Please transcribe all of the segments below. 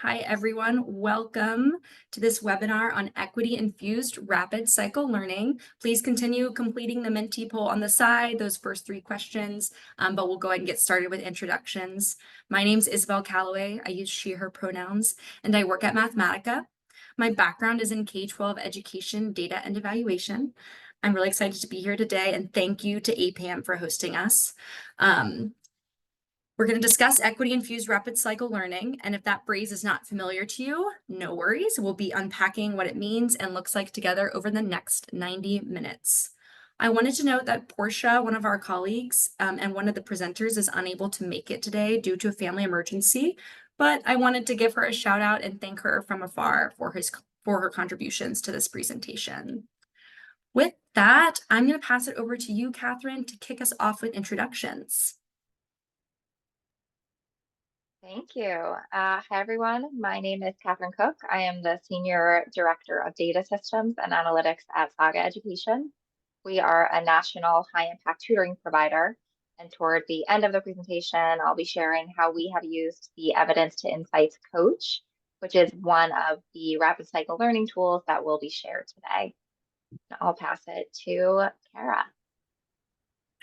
Hi, everyone. Welcome to this webinar on equity-infused rapid cycle learning. Please continue completing the Menti poll on the side, those first 3 questions, but we'll go ahead and get started with introductions. My name's Isabel Callaway. I use she, her pronouns, and I work at Mathematica. My background is in K-12 education, data, and evaluation. I'm really excited to be here today, and thank you to APPAM for hosting us. We're going to discuss equity-infused rapid cycle learning, and if that phrase is not familiar to you, no worries. We'll be unpacking what it means and looks like together over the next 90 minutes. I wanted to note that Porsche, one of our colleagues and one of the presenters, is unable to make it today due to a family emergency, but I wanted to give her a shout out and thank her from afar for her contributions to this presentation. With that, I'm going to pass it over to you, Cathryn, to kick us off with introductions. Thank you. Hi, everyone. My name is Cathryn Cook. I am the Senior Director of Data Systems and Analytics at Saga Education. We are a national high-impact tutoring provider. And toward the end of the presentation, I'll be sharing how we have used the Evidence to Insights Coach, which is one of the rapid cycle learning tools that will be shared today. I'll pass it to Kara.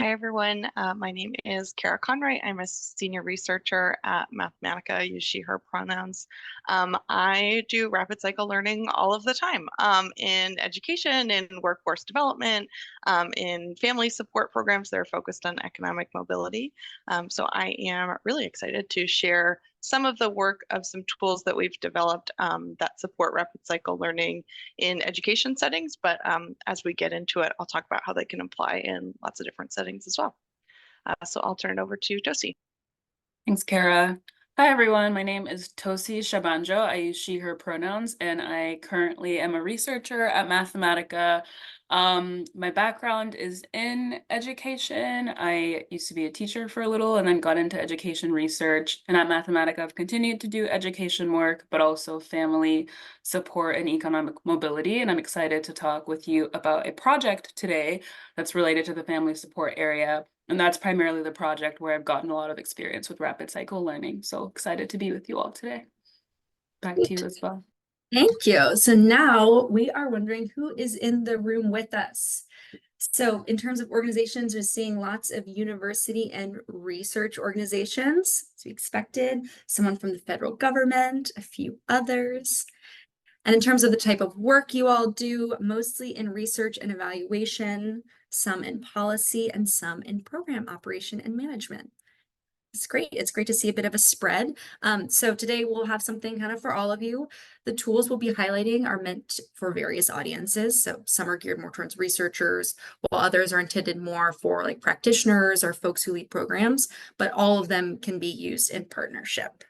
Hi, everyone. My name is Kara Conroy. I'm a senior researcher at Mathematica. I use she, her pronouns. I do rapid cycle learning all of the time in education, in workforce development, in family support programs that are focused on economic mobility. So I am really excited to share some of the work of some tools that we've developed that support rapid cycle learning in education settings. But as we get into it, I'll talk about how they can apply in lots of different settings as well. So I'll turn it over to Tosin. Thanks, Kara. Hi, everyone. My name is Tosin Shenbanjo. I use she, her pronouns, and I currently am a researcher at Mathematica. My background is in education. I used to be a teacher for a little and then got into education research. And at Mathematica, I've continued to do education work, but also family support and economic mobility. And I'm excited to talk with you about a project today that's related to the family support area. And that's primarily the project where I've gotten a lot of experience with rapid cycle learning. So excited to be with you all today. Back to you as well. Thank you. So now we are wondering who is in the room with us. So in terms of organizations, we're seeing lots of university and research organizations, as we expected, someone from the federal government, a few others. And in terms of the type of work you all do, mostly in research and evaluation, some in policy, and some in program operation and management. It's great. It's great to see a bit of a spread. So today we'll have something kind of for all of you. The tools we'll be highlighting are meant for various audiences. So some are geared more towards researchers, while others are intended more for like practitioners or folks who lead programs, but all of them can be used in partnership.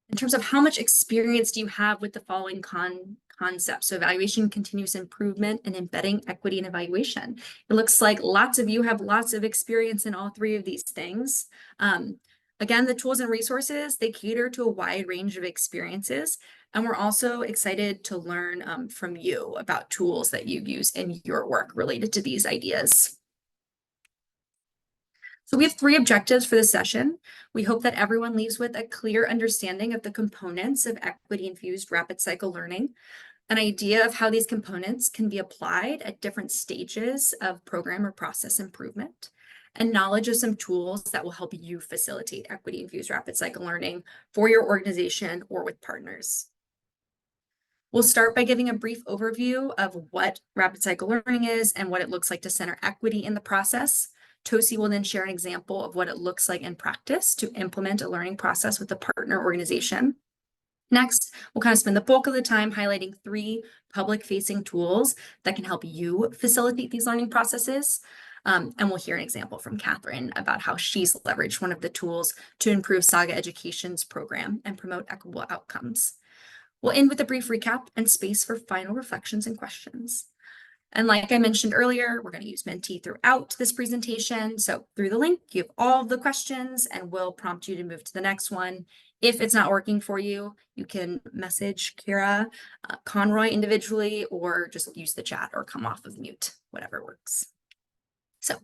In terms of how much experience do you have with the following concepts? So evaluation, continuous improvement, and embedding equity in evaluation. It looks like lots of you have lots of experience in all 3 of these things. Again, the tools and resources, they cater to a wide range of experiences. And we're also excited to learn from you about tools that you use in your work related to these ideas. So we have 3 objectives for this session. We hope that everyone leaves with a clear understanding of the components of equity-infused rapid cycle learning, an idea of how these components can be applied at different stages of program or process improvement, and knowledge of some tools that will help you facilitate equity-infused rapid cycle learning for your organization or with partners. We'll start by giving a brief overview of what rapid cycle learning is and what it looks like to center equity in the process. Tosin will then share an example of what it looks like in practice to implement a learning process with a partner organization. Next, we'll kind of spend the bulk of the time highlighting 3 public-facing tools that can help you facilitate these learning processes. And we'll hear an example from Cathryn about how she's leveraged one of the tools to improve Saga Education's program and promote equitable outcomes. We'll end with a brief recap and space for final reflections and questions. And like I mentioned earlier, we're going to use Menti throughout this presentation. So through the link, you have all of the questions and we'll prompt you to move to the next one. If it's not working for you, you can message Kara, Conroy individually, or just use the chat or come off of mute, whatever works. So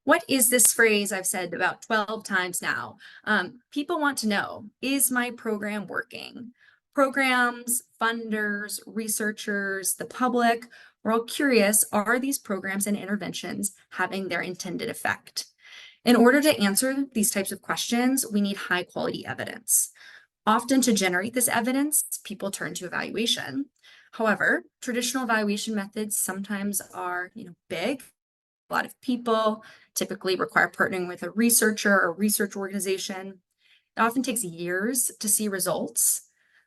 What is this phrase I've said about 12 times now? People want to know, is my program working? Programs, funders, researchers, the public, we're all curious, are these programs and interventions having their intended effect? In order to answer these types of questions, we need high quality evidence. Often to generate this evidence, people turn to evaluation. However, traditional evaluation methods sometimes are, big, a lot of people, typically require partnering with a researcher or research organization. It often takes years to see results.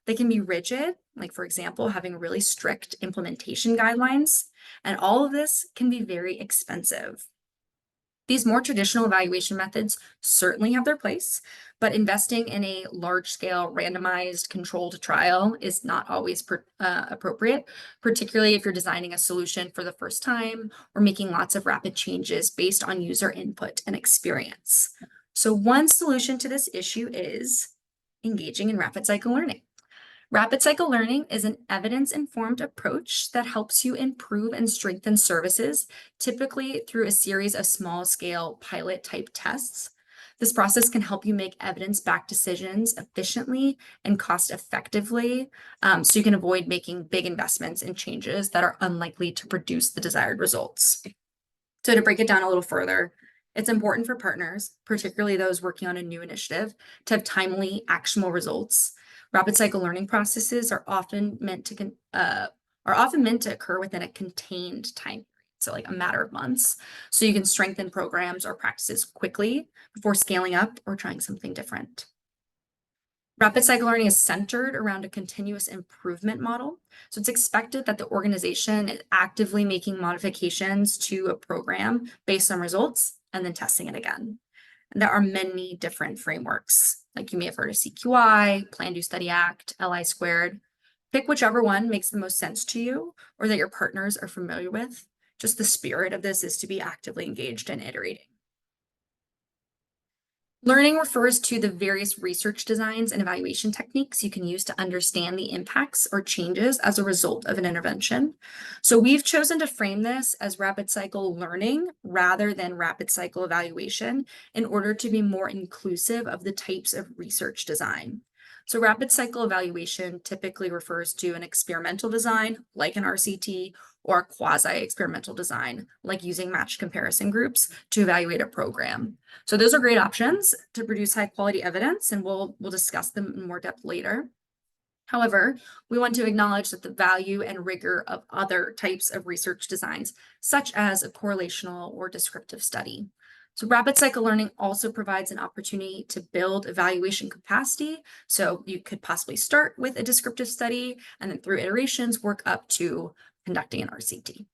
They can be rigid, like for example, having really strict implementation guidelines, and all of this can be very expensive. These more traditional evaluation methods certainly have their place, but investing in a large-scale randomized controlled trial is not always appropriate, particularly if you're designing a solution for the first time or making lots of rapid changes based on user input and experience. So one solution to this issue is engaging in rapid cycle learning. Rapid cycle learning is an evidence-informed approach that helps you improve and strengthen services, typically through a series of small-scale pilot-type tests. This process can help you make evidence-backed decisions efficiently and cost-effectively, so you can avoid making big investments in changes that are unlikely to produce the desired results. So to break it down a little further, it's important for partners, particularly those working on a new initiative, to have timely, actionable results. Rapid cycle learning processes are often meant to occur within a contained time period, so like a matter of months, so you can strengthen programs or practices quickly before scaling up or trying something different. Rapid cycle learning is centered around a continuous improvement model. So it's expected that the organization is actively making modifications to a program based on results and then testing it again. And there are many different frameworks, like you may have heard of CQI, Plan, Do, Study, Act, LI squared. Pick whichever one makes the most sense to you or that your partners are familiar with. Just the spirit of this is to be actively engaged and iterating. Learning refers to the various research designs and evaluation techniques you can use to understand the impacts or changes as a result of an intervention. So we've chosen to frame this as rapid cycle learning rather than rapid cycle evaluation in order to be more inclusive of the types of research design. So rapid cycle evaluation typically refers to an experimental design like an RCT or a quasi-experimental design, like using matched comparison groups to evaluate a program. So those are great options to produce high-quality evidence, and we'll discuss them in more depth later. However, we want to acknowledge that the value and rigor of other types of research designs, such as a correlational or descriptive study. So rapid cycle learning also provides an opportunity to build evaluation capacity. So you could possibly start with a descriptive study and then through iterations work up to conducting an RCT.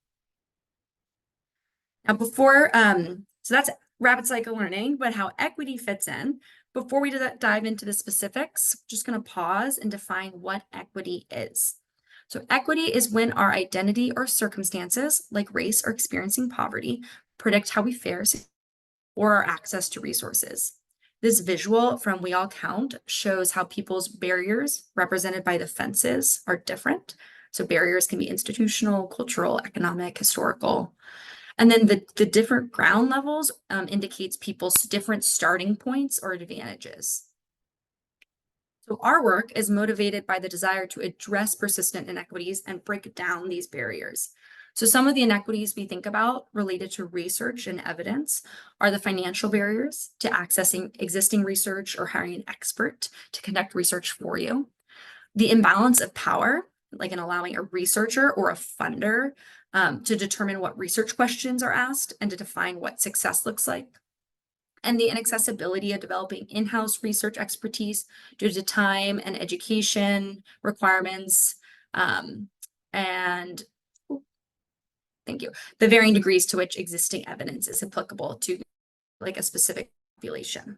Now so that's rapid cycle learning, but how equity fits in. Before we dive into the specifics, I'm just going to pause and define what equity is. So equity is when our identity or circumstances, like race or experiencing poverty, predict how we fare or our access to resources. This visual from We All Count shows how people's barriers, represented by the fences, are different. So barriers can be institutional, cultural, economic, historical. And then the different ground levels indicates people's different starting points or advantages. So our work is motivated by the desire to address persistent inequities and break down these barriers. So some of the inequities we think about related to research and evidence are the financial barriers to accessing existing research or hiring an expert to conduct research for you. The imbalance of power, like in allowing a researcher or a funder to determine what research questions are asked and to define what success looks like. And the inaccessibility of developing in-house research expertise due to time and education requirements, and thank you, the varying degrees to which existing evidence is applicable to like a specific population.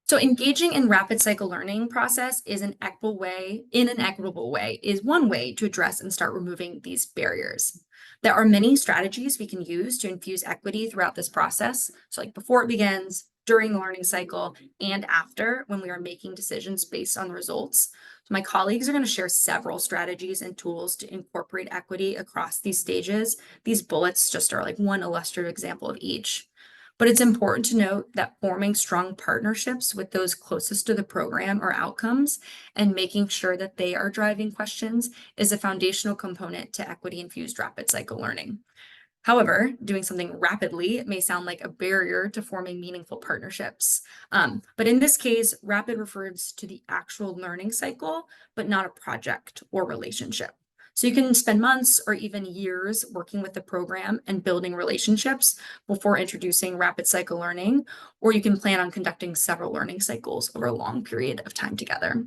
So engaging in rapid cycle learning process is an equitable way, is one way to address and start removing these barriers. There are many strategies we can use to infuse equity throughout this process. So like before it begins, during the learning cycle, and after when we are making decisions based on the results. So my colleagues are going to share several strategies and tools to incorporate equity across these stages. These bullets just are like one illustrative example of each. But it's important to note that forming strong partnerships with those closest to the program or outcomes and making sure that they are driving questions is a foundational component to equity-infused rapid cycle learning. However, doing something rapidly may sound like a barrier to forming meaningful partnerships. But in this case, rapid refers to the actual learning cycle, but not a project or relationship. So you can spend months or even years working with the program and building relationships before introducing rapid cycle learning, or you can plan on conducting several learning cycles over a long period of time together.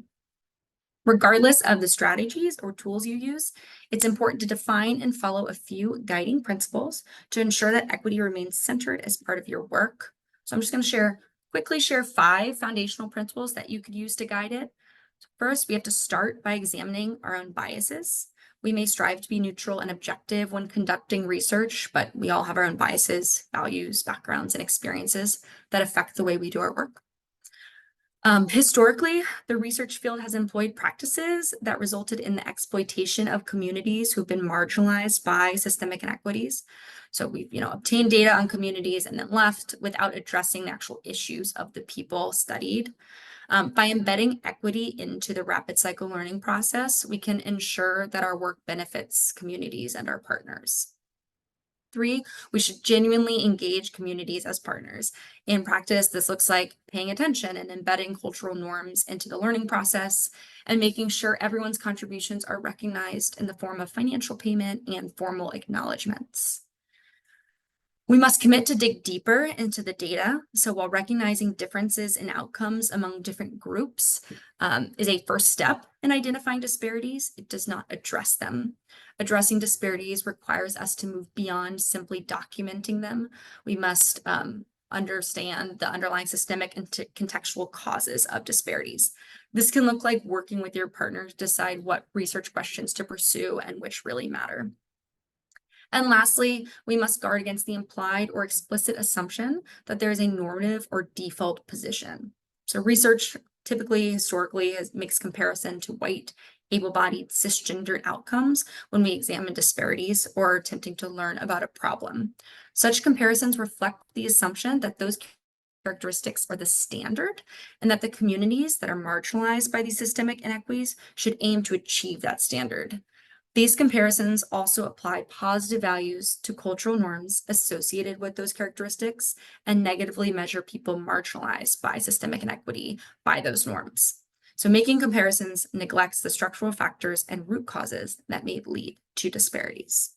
Regardless of the strategies or tools you use, it's important to define and follow a few guiding principles to ensure that equity remains centered as part of your work. So I'm just going to quickly share 5 foundational principles that you could use to guide it. First, we have to start by examining our own biases. We may strive to be neutral and objective when conducting research, but we all have our own biases, values, backgrounds, and experiences that affect the way we do our work. Historically, the research field has employed practices that resulted in the exploitation of communities who've been marginalized by systemic inequities. So we've, obtained data on communities and then left without addressing the actual issues of the people studied. By embedding equity into the rapid cycle learning process, we can ensure that our work benefits communities and our partners. 3, we should genuinely engage communities as partners. In practice, this looks like paying attention and embedding cultural norms into the learning process and making sure everyone's contributions are recognized in the form of financial payment and formal acknowledgements. We must commit to dig deeper into the data. So while recognizing differences in outcomes among different groups is a first step in identifying disparities, it does not address them. Addressing disparities requires us to move beyond simply documenting them. We must understand the underlying systemic and contextual causes of disparities. This can look like working with your partner to decide what research questions to pursue and which really matter. And lastly, we must guard against the implied or explicit assumption that there is a normative or default position. So research typically, historically, makes comparison to white, able-bodied, cisgendered outcomes when we examine disparities or are attempting to learn about a problem. Such comparisons reflect the assumption that those characteristics are the standard and that the communities that are marginalized by these systemic inequities should aim to achieve that standard. These comparisons also apply positive values to cultural norms associated with those characteristics and negatively measure people marginalized by systemic inequity by those norms. So making comparisons neglects the structural factors and root causes that may lead to disparities.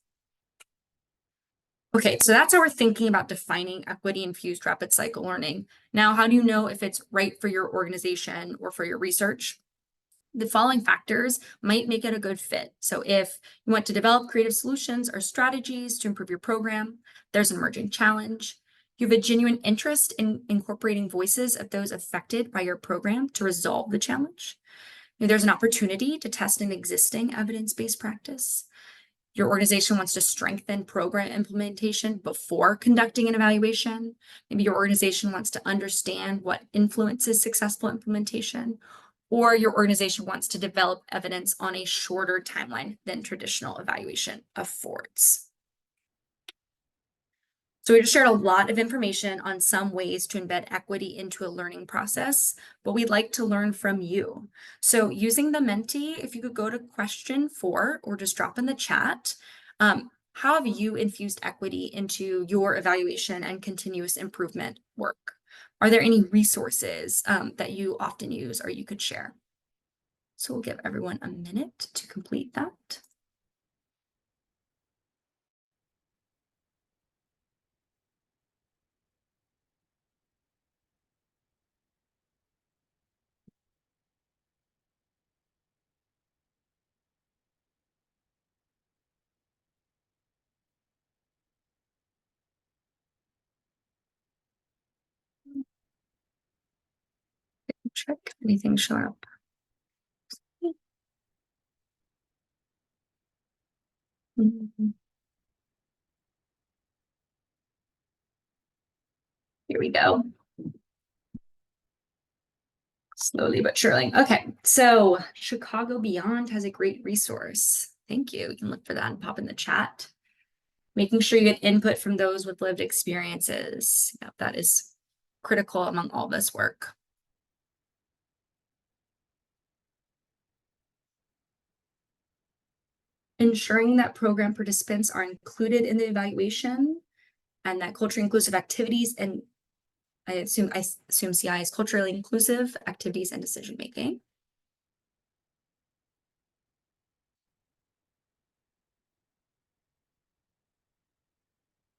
Okay, so that's how we're thinking about defining equity-infused rapid cycle learning. Now, how do you know if it's right for your organization or for your research? The following factors might make it a good fit. So if you want to develop creative solutions or strategies to improve your program, there's an emerging challenge. You have a genuine interest in incorporating voices of those affected by your program to resolve the challenge. There's an opportunity to test an existing evidence-based practice. Your organization wants to strengthen program implementation before conducting an evaluation. Maybe your organization wants to understand what influences successful implementation, or your organization wants to develop evidence on a shorter timeline than traditional evaluation affords. So we just shared a lot of information on some ways to embed equity into a learning process, but we'd like to learn from you. So using the Menti, if you could go to question 4 or just drop in the chat, how have you infused equity into your evaluation and continuous improvement work? Are there any resources that you often use or you could share? So we'll give everyone a minute to complete that. Check anything showing up. Here we go. Slowly but surely. Okay, so Chicago Beyond has a great resource. Thank you. You can look for that and pop in the chat. Making sure you get input from those with lived experiences. Yeah, that is critical among all this work. Ensuring that program participants are included in the evaluation and that culturally inclusive activities, and I assume CI is culturally inclusive activities and decision making.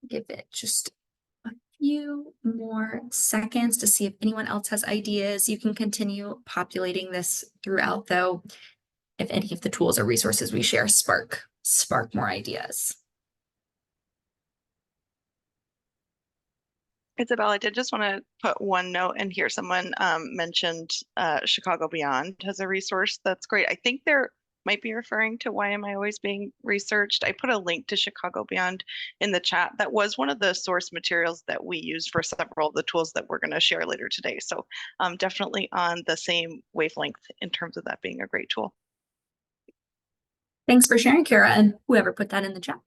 Give it just a few more seconds to see if anyone else has ideas. You can continue populating this throughout, though, if any of the tools or resources we share spark more ideas. Isabel, I did just want to put one note in here. Someone mentioned Chicago Beyond has a resource that's great. I think they're might be referring to Why Am I Always Being Researched? I put a link to Chicago Beyond in the chat. That was one of the source materials that we used for several of the tools that we're going to share later today. So definitely on the same wavelength in terms of that being a great tool. Thanks for sharing, Kara, and whoever put that in the chat.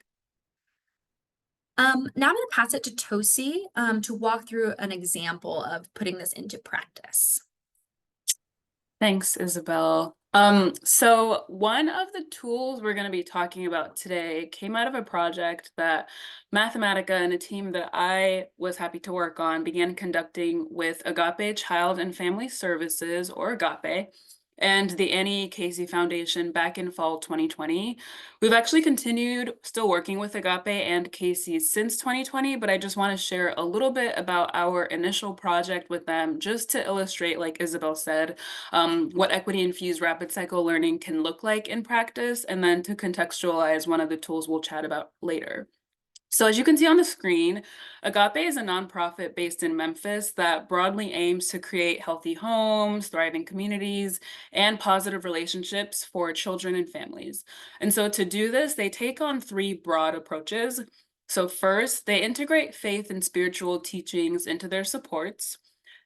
Now I'm going to pass it to Tosi to walk through an example of putting this into practice. Thanks, Isabel. So one of the tools we're going to be talking about today came out of a project that Mathematica and a team that I was happy to work on began conducting with Agape Child and Family Services, or Agape, and the Annie Casey Foundation back in fall 2020. We've actually continued still working with Agape and Casey since 2020, but I just want to share a little bit about our initial project with them, just to illustrate, like Isabel said, what equity-infused rapid cycle learning can look like in practice, and then to contextualize one of the tools we'll chat about later. So as you can see on the screen, Agape is a nonprofit based in Memphis that broadly aims to create healthy homes, thriving communities, and positive relationships for children and families. And so to do this, they take on three broad approaches. So first, they integrate faith and spiritual teachings into their supports.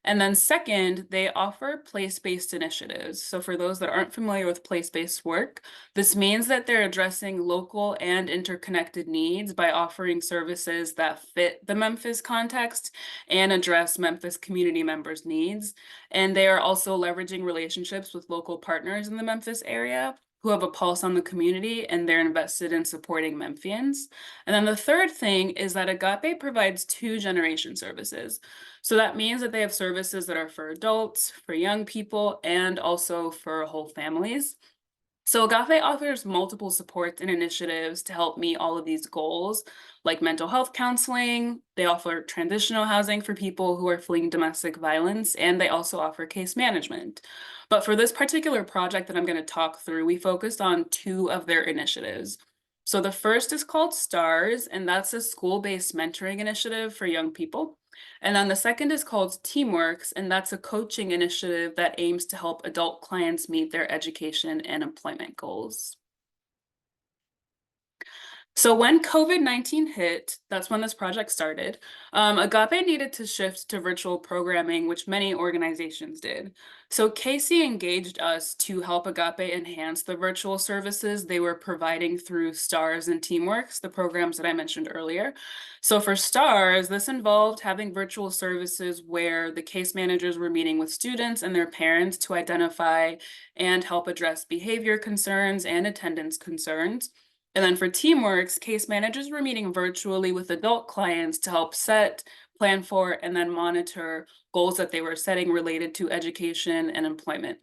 And then second, they offer place-based initiatives. So for those that aren't familiar with place-based work, this means that they're addressing local and interconnected needs by offering services that fit the Memphis context and address Memphis community members' needs. And they are also leveraging relationships with local partners in the Memphis area who have a pulse on the community, and they're invested in supporting Memphians. And then the third thing is that Agape provides 2-generation services. So that means that they have services that are for adults, for young people, and also for whole families. So Agape offers multiple supports and initiatives to help meet all of these goals, like mental health counseling. They offer transitional housing for people who are fleeing domestic violence, and they also offer case management. But for this particular project that I'm going to talk through, we focused on 2 of their initiatives. So the first is called STARS, and that's a school-based mentoring initiative for young people. And then the second is called Teamworks, and that's a coaching initiative that aims to help adult clients meet their education and employment goals. So when COVID-19 hit, that's when this project started. Agape needed to shift to virtual programming, which many organizations did. So Casey engaged us to help Agape enhance the virtual services they were providing through STARS and Teamworks, the programs that I mentioned earlier. So for STARS, this involved having virtual services where the case managers were meeting with students and their parents to identify and help address behavior concerns and attendance concerns. And then for Teamworks, case managers were meeting virtually with adult clients to help set, plan for, and then monitor goals that they were setting related to education and employment.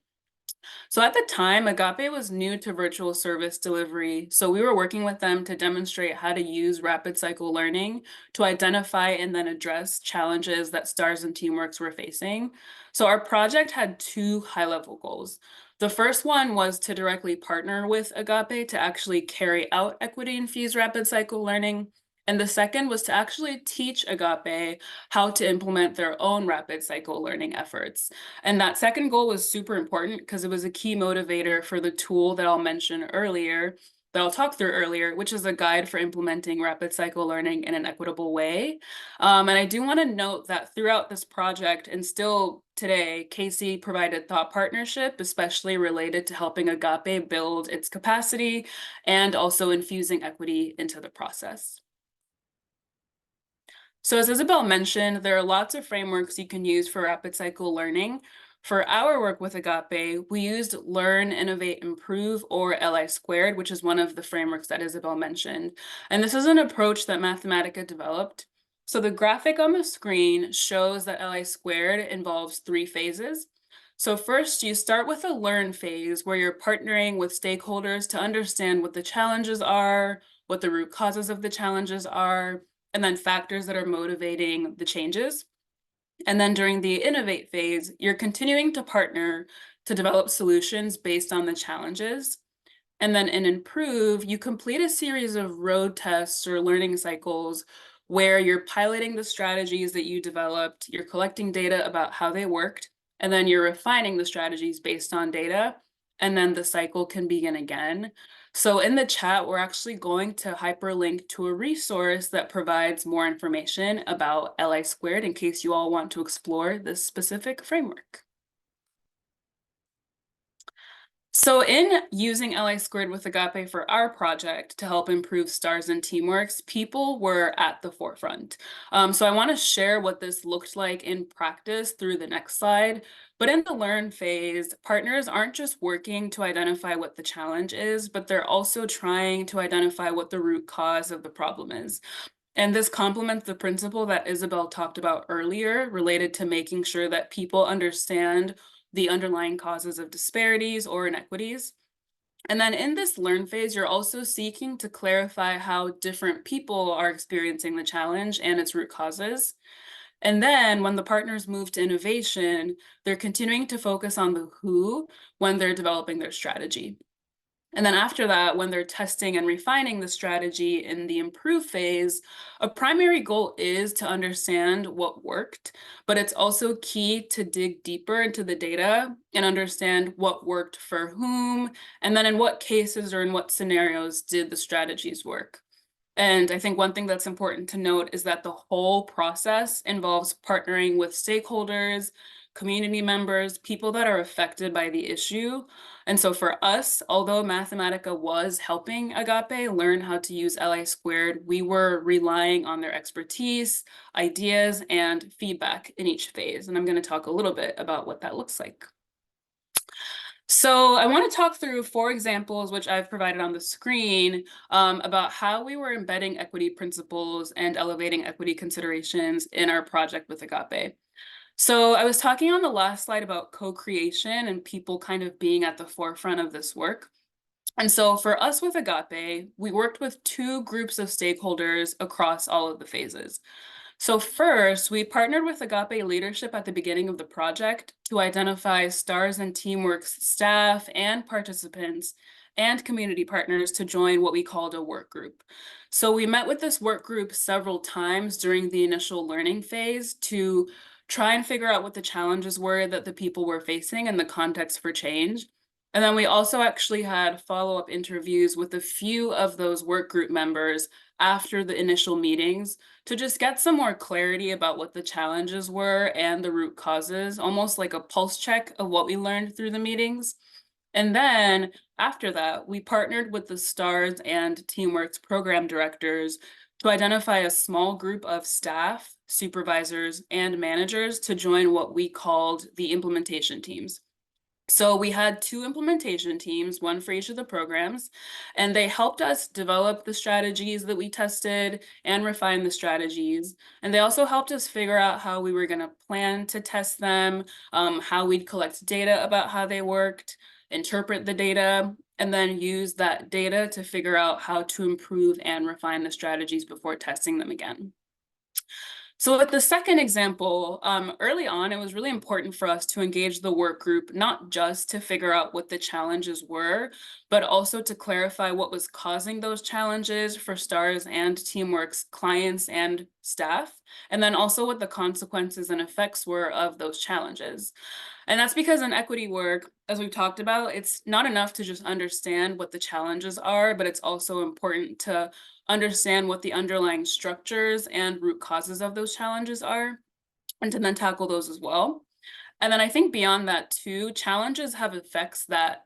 So at the time, Agape was new to virtual service delivery, so we were working with them to demonstrate how to use rapid cycle learning to identify and then address challenges that STARS and Teamworks were facing. So our project had 2 high-level goals. The first one was to directly partner with Agape to actually carry out equity-infused rapid cycle learning. And the second was to actually teach Agape how to implement their own rapid cycle learning efforts. And that second goal was super important because it was a key motivator for the tool that I'll mention earlier, that I'll talk through earlier, which is a guide for implementing rapid cycle learning in an equitable way. And I do want to note that throughout this project and still today, Casey provided thought partnership, especially related to helping Agape build its capacity and also infusing equity into the process. So as Isabel mentioned, there are lots of frameworks you can use for rapid cycle learning. For our work with Agape, we used Learn, Innovate, Improve, or LI squared, which is one of the frameworks that Isabel mentioned. And this is an approach that Mathematica developed. So the graphic on the screen shows that LI squared involves 3 phases. So first, you start with a learn phase where you're partnering with stakeholders to understand what the challenges are, what the root causes of the challenges are, and then factors that are motivating the changes. And then during the innovate phase, you're continuing to partner to develop solutions based on the challenges. And then in improve, you complete a series of road tests or learning cycles where you're piloting the strategies that you developed, you're collecting data about how they worked, and then you're refining the strategies based on data, and then the cycle can begin again. So in the chat, we're actually going to hyperlink to a resource that provides more information about LI squared in case you all want to explore this specific framework. So in using LI squared with Agape for our project to help improve STARS and Teamworks, people were at the forefront. So I want to share what this looked like in practice through the next slide. But in the learn phase, partners aren't just working to identify what the challenge is, but they're also trying to identify what the root cause of the problem is. And this complements the principle that Isabel talked about earlier related to making sure that people understand the underlying causes of disparities or inequities. And then in this learn phase, you're also seeking to clarify how different people are experiencing the challenge and its root causes. And then when the partners move to innovation, they're continuing to focus on the who when they're developing their strategy. And then after that, when they're testing and refining the strategy in the improve phase, a primary goal is to understand what worked, but it's also key to dig deeper into the data and understand what worked for whom, and then in what cases or in what scenarios did the strategies work. And I think one thing that's important to note is that the whole process involves partnering with stakeholders, community members, people that are affected by the issue. And so for us, although Mathematica was helping Agape learn how to use LI squared, we were relying on their expertise, ideas, and feedback in each phase. And I'm going to talk a little bit about what that looks like. So I want to talk through 4 examples, which I've provided on the screen, about how we were embedding equity principles and elevating equity considerations in our project with Agape. So I was talking on the last slide about co-creation and people kind of being at the forefront of this work. And so for us with Agape, we worked with 2 groups of stakeholders across all of the phases. So first, we partnered with Agape leadership at the beginning of the project to identify STARS and Teamworks staff and participants and community partners to join what we called a work group. So we met with this work group several times during the initial learning phase to try and figure out what the challenges were that the people were facing and the context for change. And then we also actually had follow-up interviews with a few of those work group members after the initial meetings to just get some more clarity about what the challenges were and the root causes, almost like a pulse check of what we learned through the meetings. And then after that, we partnered with the STARS and Teamworks program directors to identify a small group of staff, supervisors, and managers to join what we called the implementation teams. So we had 2 implementation teams, one for each of the programs, and they helped us develop the strategies that we tested and refine the strategies. And they also helped us figure out how we were going to plan to test them, how we'd collect data about how they worked, interpret the data, and then use that data to figure out how to improve and refine the strategies before testing them again. So with the second example, early on, it was really important for us to engage the work group, not just to figure out what the challenges were, but also to clarify what was causing those challenges for STARS and Teamwork's clients and staff, and then also what the consequences and effects were of those challenges. And that's because in equity work, as we've talked about, it's not enough to just understand what the challenges are, but it's also important to understand what the underlying structures and root causes of those challenges are, and to then tackle those as well. And then I think beyond that too, challenges have effects that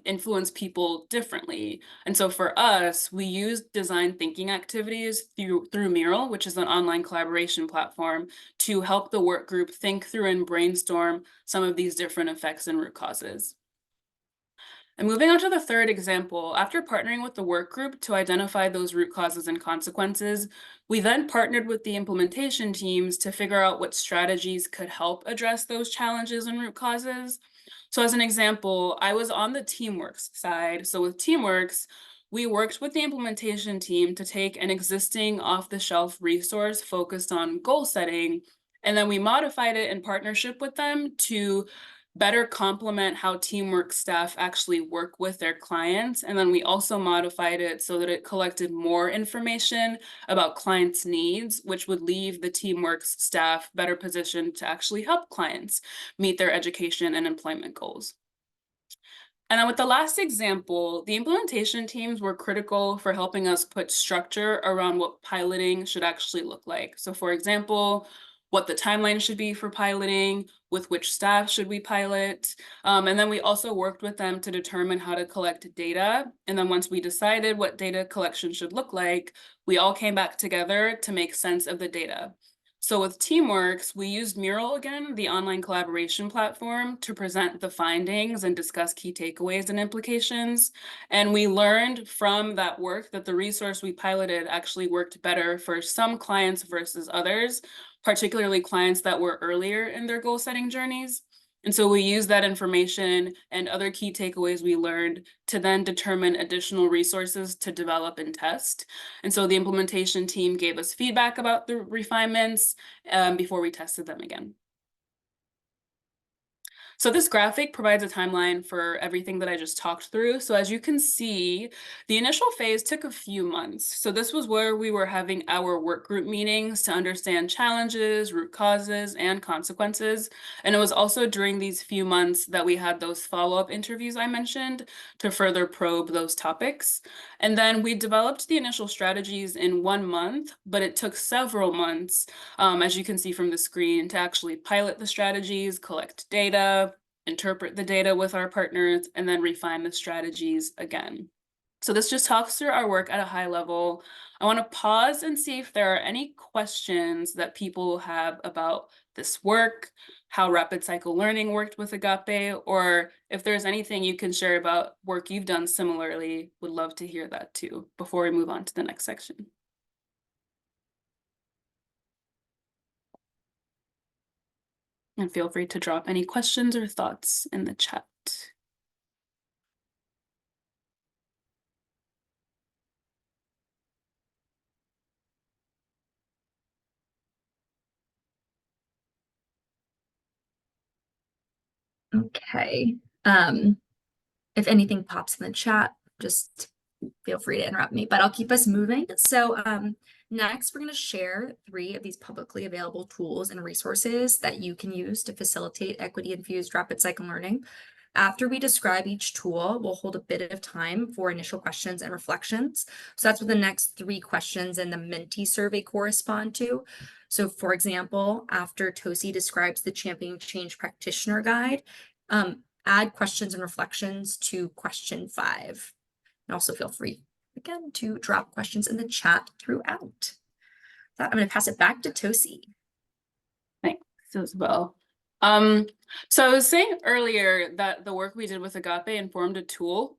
influence people differently. And so for us, we use design thinking activities through Mural, which is an online collaboration platform, to help the work group think through and brainstorm some of these different effects and root causes. And moving on to the third example, after partnering with the work group to identify those root causes and consequences, we then partnered with the implementation teams to figure out what strategies could help address those challenges and root causes. So as an example, I was on the Teamworks side. So with Teamworks, we worked with the implementation team to take an existing off-the-shelf resource focused on goal setting, and then we modified it in partnership with them to better complement how Teamwork staff actually work with their clients. And then we also modified it so that it collected more information about clients' needs, which would leave the Teamwork staff better positioned to actually help clients meet their education and employment goals. And then with the last example, the implementation teams were critical for helping us put structure around what piloting should actually look like. So for example, what the timeline should be for piloting, with which staff should we pilot. And then we also worked with them to determine how to collect data. And then once we decided what data collection should look like, we all came back together to make sense of the data. So with Teamworks, we used Mural again, the online collaboration platform, to present the findings and discuss key takeaways and implications. And we learned from that work that the resource we piloted actually worked better for some clients versus others, particularly clients that were earlier in their goal setting journeys. And so we used that information and other key takeaways we learned to then determine additional resources to develop and test. And so the implementation team gave us feedback about the refinements before we tested them again. So this graphic provides a timeline for everything that I just talked through. So as you can see, the initial phase took a few months. So this was where we were having our work group meetings to understand challenges, root causes, and consequences. And it was also during these few months that we had those follow-up interviews I mentioned to further probe those topics. And then we developed the initial strategies in 1 month, but it took several months, as you can see from the screen, to actually pilot the strategies, collect data, interpret the data with our partners, and then refine the strategies again. So this just talks through our work at a high level. I want to pause and see if there are any questions that people have about this work, how rapid cycle learning worked with Agape, or if there's anything you can share about work you've done similarly. Would love to hear that too before we move on to the next section. And feel free to drop any questions or thoughts in the chat. Okay. If anything pops in the chat, just feel free to interrupt me, but I'll keep us moving. So next, we're going to share 3 of these publicly available tools and resources that you can use to facilitate equity-infused rapid cycle learning. After we describe each tool, we'll hold a bit of time for initial questions and reflections. So that's what the next 3 questions in the Menti survey correspond to. So for example, after Tosi describes the Championing Change Practitioner Guide, add questions and reflections to question 5. And also feel free, again, to drop questions in the chat throughout. I'm going to pass it back to Tosi. Thanks, Isabel. So I was saying earlier that the work we did with Agape informed a tool.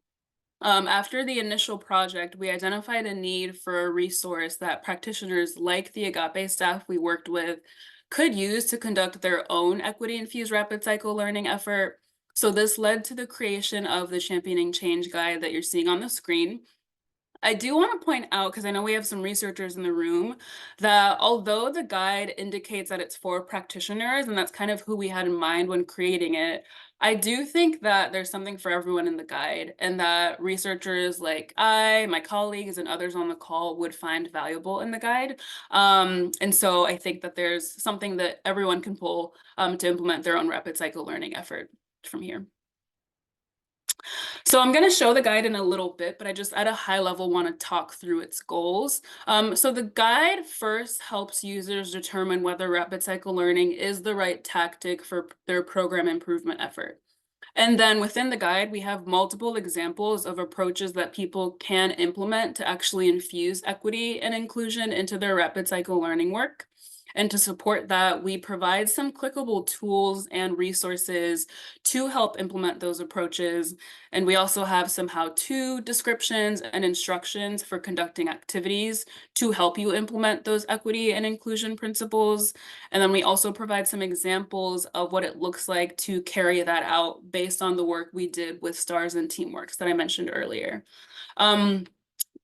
After the initial project, we identified a need for a resource that practitioners like the Agape staff we worked with could use to conduct their own equity-infused rapid cycle learning effort. So this led to the creation of the Championing Change Guide that you're seeing on the screen. I do want to point out, because I know we have some researchers in the room, that although the guide indicates that it's for practitioners, and that's kind of who we had in mind when creating it, I do think that there's something for everyone in the guide, and that researchers like my colleagues, and others on the call would find valuable in the guide. And so I think that there's something that everyone can pull to implement their own rapid cycle learning effort from here. So I'm going to show the guide in a little bit, but I just at a high level want to talk through its goals. So the guide first helps users determine whether rapid cycle learning is the right tactic for their program improvement effort. And then within the guide, we have multiple examples of approaches that people can implement to actually infuse equity and inclusion into their rapid cycle learning work. And to support that, we provide some clickable tools and resources to help implement those approaches. And we also have some how-to descriptions and instructions for conducting activities to help you implement those equity and inclusion principles. And then we also provide some examples of what it looks like to carry that out based on the work we did with STARS and Teamworks that I mentioned earlier.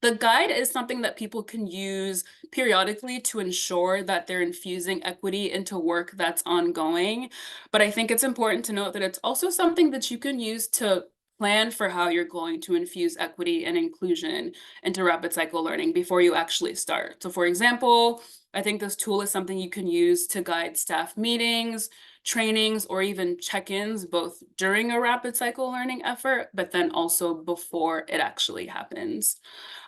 The guide is something that people can use periodically to ensure that they're infusing equity into work that's ongoing. But I think it's important to note that it's also something that you can use to plan for how you're going to infuse equity and inclusion into rapid cycle learning before you actually start. So for example, I think this tool is something you can use to guide staff meetings, trainings, or even check-ins, both during a rapid cycle learning effort, but then also before it actually happens.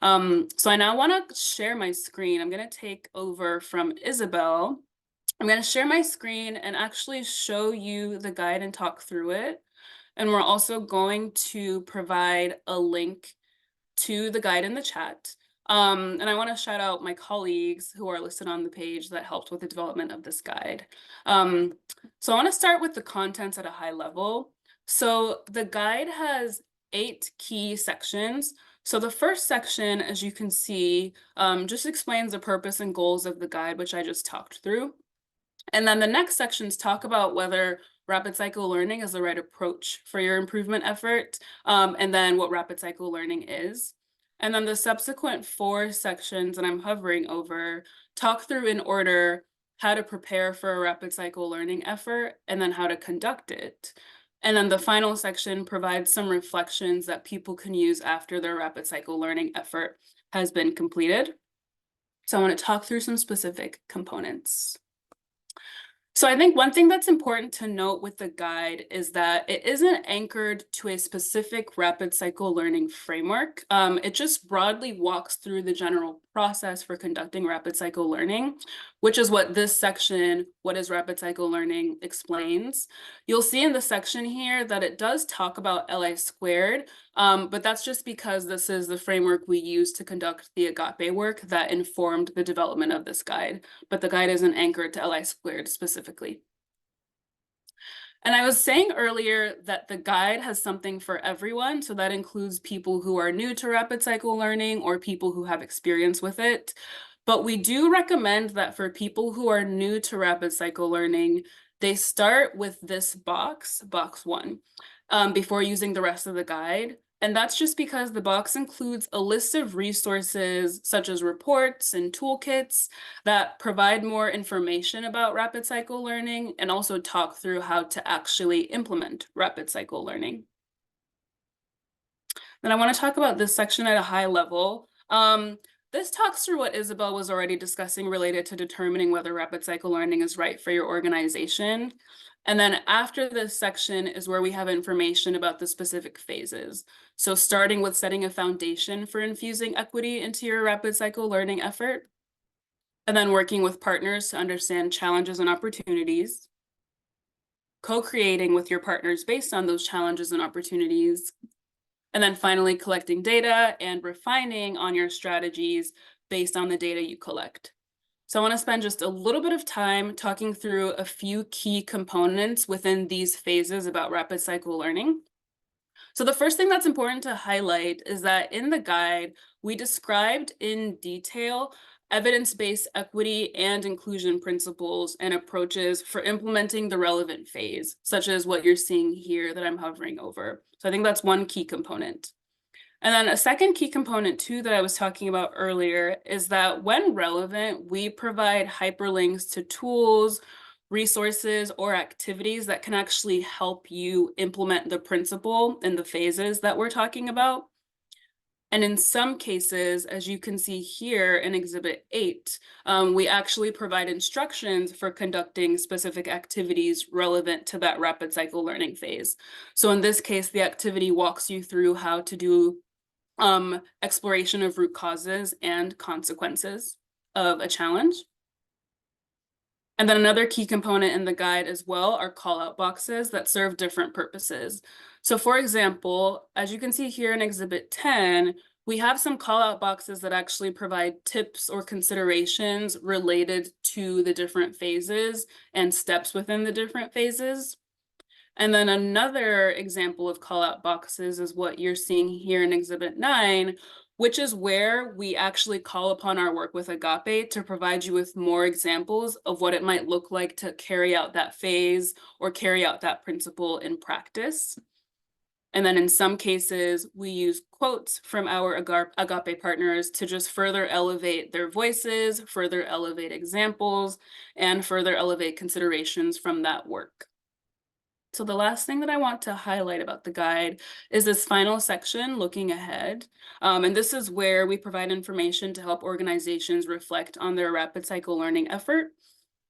So I now want to share my screen. I'm going to take over from Isabel. I'm going to share my screen and actually show you the guide and talk through it. And we're also going to provide a link to the guide in the chat. And I want to shout out my colleagues who are listed on the page that helped with the development of this guide. So I want to start with the contents at a high level. So the guide has 8 key sections. So the first section, as you can see, just explains the purpose and goals of the guide, which I just talked through. And then the next sections talk about whether rapid cycle learning is the right approach for your improvement effort, and then what rapid cycle learning is. And then the subsequent 4 sections that I'm hovering over talk through in order how to prepare for a rapid cycle learning effort and then how to conduct it. And then the final section provides some reflections that people can use after their rapid cycle learning effort has been completed. So I want to talk through some specific components. So I think one thing that's important to note with the guide is that it isn't anchored to a specific rapid cycle learning framework. It just broadly walks through the general process for conducting rapid cycle learning, which is what this section, What is Rapid Cycle Learning, explains. You'll see in the section here that it does talk about LI squared, but that's just because this is the framework we use to conduct the APPAM work that informed the development of this guide, but the guide isn't anchored to LI squared specifically. And I was saying earlier that the guide has something for everyone. So that includes people who are new to rapid cycle learning or people who have experience with it. But we do recommend that for people who are new to rapid cycle learning, they start with this box 1, before using the rest of the guide. And that's just because the box includes a list of resources such as reports and toolkits that provide more information about rapid cycle learning and also talk through how to actually implement rapid cycle learning. Then I want to talk about this section at a high level. This talks through what Isabel was already discussing related to determining whether rapid cycle learning is right for your organization. And then after this section is where we have information about the specific phases. So starting with setting a foundation for infusing equity into your rapid cycle learning effort, and then working with partners to understand challenges and opportunities, co-creating with your partners based on those challenges and opportunities, and then finally collecting data and refining on your strategies based on the data you collect. So I want to spend just a little bit of time talking through a few key components within these phases about rapid cycle learning. So the first thing that's important to highlight is that in the guide, we described in detail evidence-based equity and inclusion principles and approaches for implementing the relevant phase, such as what you're seeing here that I'm hovering over. So I think that's one key component. And then a second key component too that I was talking about earlier is that when relevant, we provide hyperlinks to tools, resources, or activities that can actually help you implement the principle and the phases that we're talking about. And in some cases, as you can see here in Exhibit 8, we actually provide instructions for conducting specific activities relevant to that rapid cycle learning phase. So in this case, the activity walks you through how to do exploration of root causes and consequences of a challenge. And then another key component in the guide as well are call-out boxes that serve different purposes. So for example, as you can see here in Exhibit 10, we have some call-out boxes that actually provide tips or considerations related to the different phases and steps within the different phases. And then another example of call-out boxes is what you're seeing here in Exhibit 9, which is where we actually call upon our work with Agape to provide you with more examples of what it might look like to carry out that phase or carry out that principle in practice. And then in some cases, we use quotes from our Agape partners to just further elevate their voices, further elevate examples, and further elevate considerations from that work. So the last thing that I want to highlight about the guide is this final section, looking ahead. And this is where we provide information to help organizations reflect on their rapid cycle learning effort.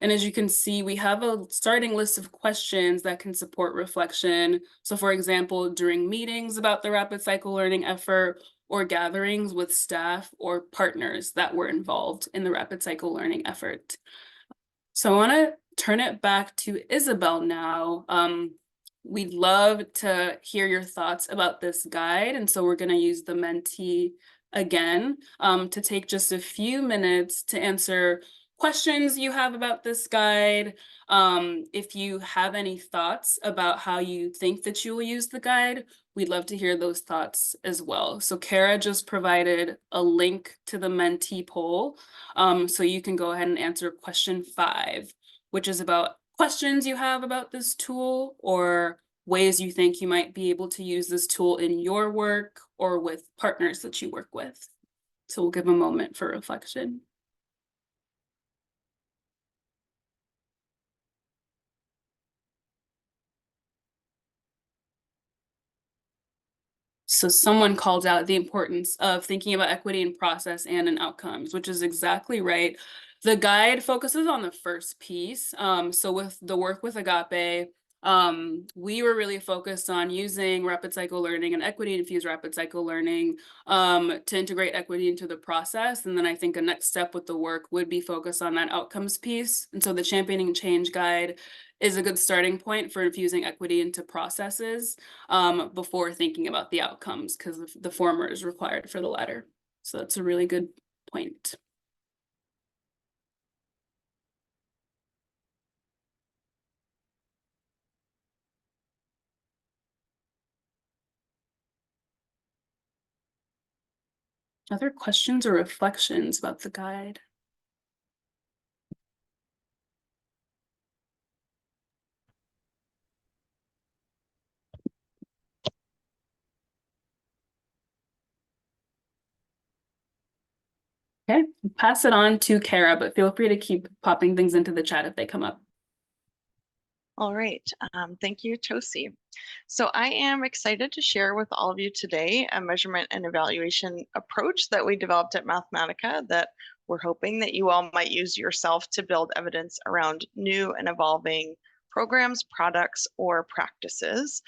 And as you can see, we have a starting list of questions that can support reflection. So for example, during meetings about the rapid cycle learning effort or gatherings with staff or partners that were involved in the rapid cycle learning effort. So I want to turn it back to Isabel now. We'd love to hear your thoughts about this guide. And so we're going to use the Menti again to take just a few minutes to answer questions you have about this guide. If you have any thoughts about how you think that you will use the guide, we'd love to hear those thoughts as well. So Kara just provided a link to the Menti poll. So you can go ahead and answer question 5, which is about questions you have about this tool or ways you think you might be able to use this tool in your work or with partners that you work with. So we'll give a moment for reflection. So someone called out the importance of thinking about equity in process and in outcomes, which is exactly right. The guide focuses on the first piece. So with the work with Agape, we were really focused on using rapid cycle learning and equity-infused rapid cycle learning to integrate equity into the process. And then I think a next step with the work would be focused on that outcomes piece. And so the Championing Change guide is a good starting point for infusing equity into processes before thinking about the outcomes, because the former is required for the latter. So that's a really good point. Other questions or reflections about the guide? Okay, pass it on to Kara, but feel free to keep popping things into the chat if they come up. All right, thank you, Tosi. So I am excited to share with all of you today a measurement and evaluation approach that we developed at Mathematica that we're hoping that you all might use yourself to build evidence around new and evolving programs, products, or practices.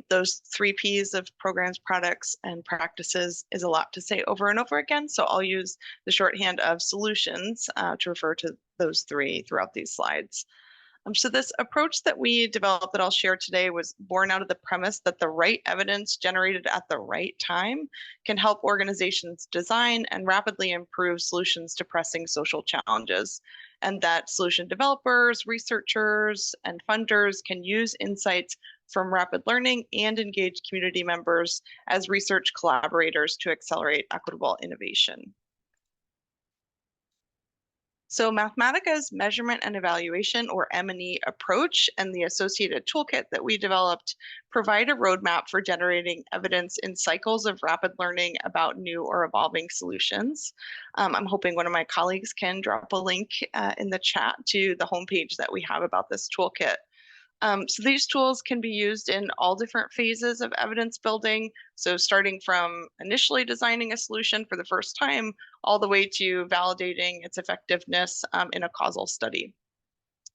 Those 3 Ps of programs, products, and practices is a lot to say over and over again, so I'll use the shorthand of solutions to refer to those 3 throughout these slides. So this approach that we developed that I'll share today was born out of the premise that the right evidence generated at the right time can help organizations design and rapidly improve solutions to pressing social challenges, and that solution developers, researchers, and funders can use insights from rapid learning and engage community members as research collaborators to accelerate equitable innovation. So Mathematica's measurement and evaluation, or M&E approach, and the associated toolkit that we developed provide a roadmap for generating evidence in cycles of rapid learning about new or evolving solutions. I'm hoping one of my colleagues can drop a link in the chat to the homepage that we have about this toolkit. So these tools can be used in all different phases of evidence building. So starting from initially designing a solution for the first time, all the way to validating its effectiveness in a causal study.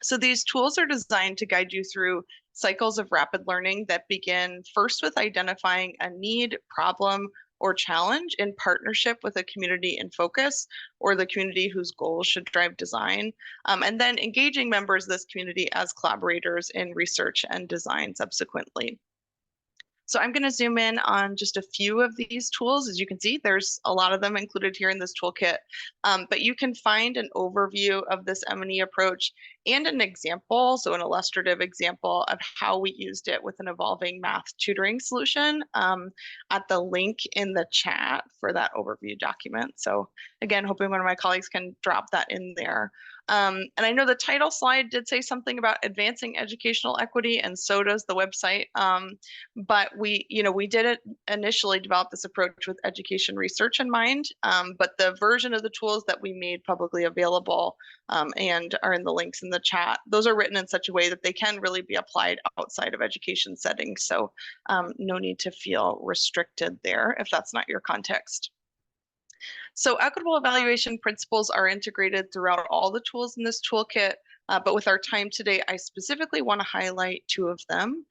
So these tools are designed to guide you through cycles of rapid learning that begin first with identifying a need, problem, or challenge in partnership with a community in focus, or the community whose goals should drive design, and then engaging members of this community as collaborators in research and design subsequently. So I'm going to zoom in on just a few of these tools. As you can see, there's a lot of them included here in this toolkit, but you can find an overview of this M&E approach and an example, so an illustrative example of how we used it with an evolving math tutoring solution at the link in the chat for that overview document. So again, hoping one of my colleagues can drop that in there. And I know the title slide did say something about advancing educational equity, and so does the website. But we did initially develop this approach with education research in mind, but the version of the tools that we made publicly available and are in the links in the chat, those are written in such a way that they can really be applied outside of education settings. So no need to feel restricted there if that's not your context. So equitable evaluation principles are integrated throughout all the tools in this toolkit, but with our time today, I specifically want to highlight two of them.